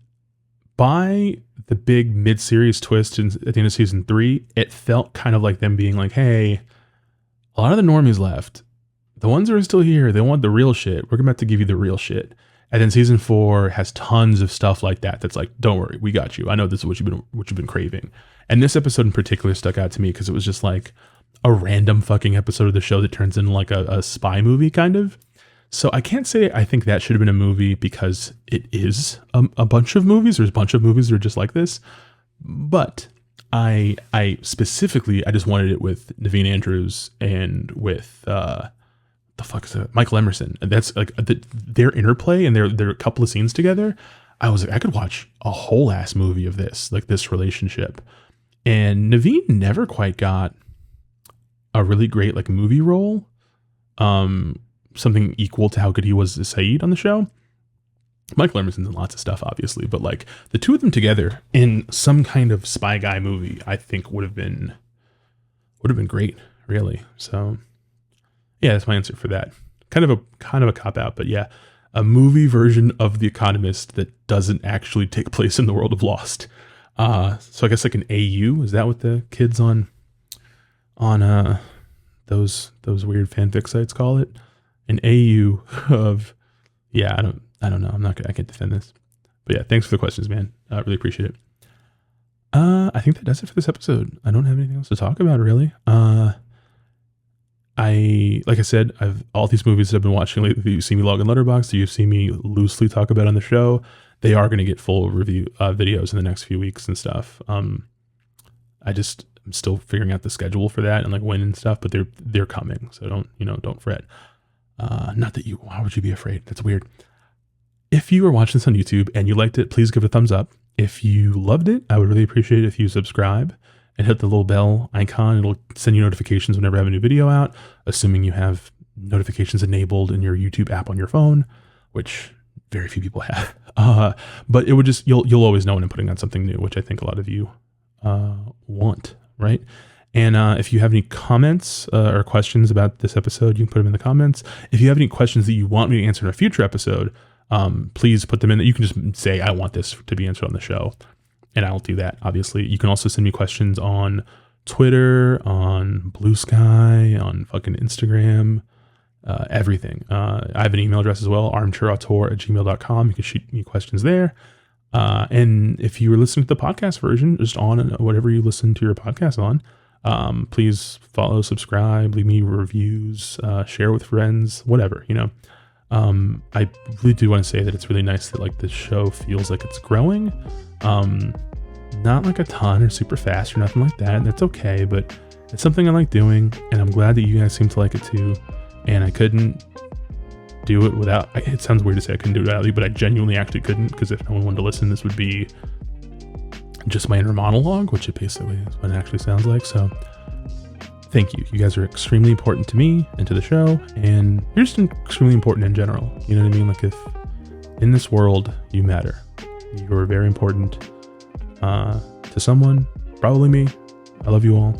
by the big mid-series twist at the end of season 3, it felt kind of like them being like, hey, a lot of the normies left. The ones that are still here, they want the real shit. We're about to give you the real shit. And then season 4 has tons of stuff like that. That's like, don't worry, we got you. I know this is what you've been craving. And this episode in particular stuck out to me because it was just like a random fucking episode of the show that turns into like a spy movie kind of. So I can't say I think that should have been a movie because it is a bunch of movies. There's a bunch of movies that are just like this. But I specifically, I just wanted it with Naveen Andrews and with, the fuck is it? Michael Emerson. And that's like their interplay and their couple of scenes together. I was like, I could watch a whole ass movie of this, like this relationship. And Naveen never quite got a really great like movie role. Something equal to how good he was as Saeed on the show. Michael Emerson's in lots of stuff, obviously, but like the two of them together in some kind of spy guy movie, I think would have been great, really. So yeah, that's my answer for that. Kind of a cop out, but yeah, a movie version of The Economist that doesn't actually take place in the world of Lost. So I guess like an AU, is that what the kids on those weird fanfic sites call it? An AU of, yeah, I don't know. I can't defend this, but yeah, thanks for the questions, man. I really appreciate it. I think that does it for this episode. I don't have anything else to talk about, really. Like I said, all these movies that I've been watching lately that you see me log in Letterboxd, that you've seen me loosely talk about on the show, they are going to get full review videos in the next few weeks and stuff. I'm still figuring out the schedule for that and like when and stuff, but they're coming. So don't fret. Not that why would you be afraid? That's weird. If you are watching this on YouTube and you liked it, please give it a thumbs up. If you loved it, I would really appreciate it if you subscribe and hit the little bell icon. It'll send you notifications whenever I have a new video out, assuming you have notifications enabled in your YouTube app on your phone, which very few people have. But it would just, you'll always know when I'm putting out something new, which I think a lot of you want, right? And if you have any comments or questions about this episode, you can put them in the comments. If you have any questions that you want me to answer in a future episode, please put them in. You can just say, I want this to be answered on the show, and I'll do that, obviously. You can also send me questions on Twitter, on Blue Sky, on fucking Instagram, everything. I have an email address as well, armchairauteur@gmail.com. You can shoot me questions there. And if you were listening to the podcast version, just on whatever you listen to your podcast on, please follow, subscribe, leave me reviews, share with friends, whatever, I really do want to say that it's really nice that like the show feels like it's growing. Not like a ton or super fast or nothing like that. And that's okay, but it's something I like doing, and I'm glad that you guys seem to like it too. And I couldn't do it without, it sounds weird to say I couldn't do it without you, but I genuinely actually couldn't, because if no one wanted to listen, this would be just my inner monologue, which it basically is what it actually sounds like. So thank you. You guys are extremely important to me and to the show, and you're just extremely important in general. You know what I mean? Like, if in this world you matter, you're very important to someone, probably me. I love you all.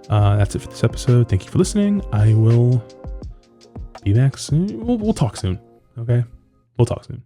That's it for this episode. Thank you for listening. I will be back soon. We'll talk soon. Okay? We'll talk soon.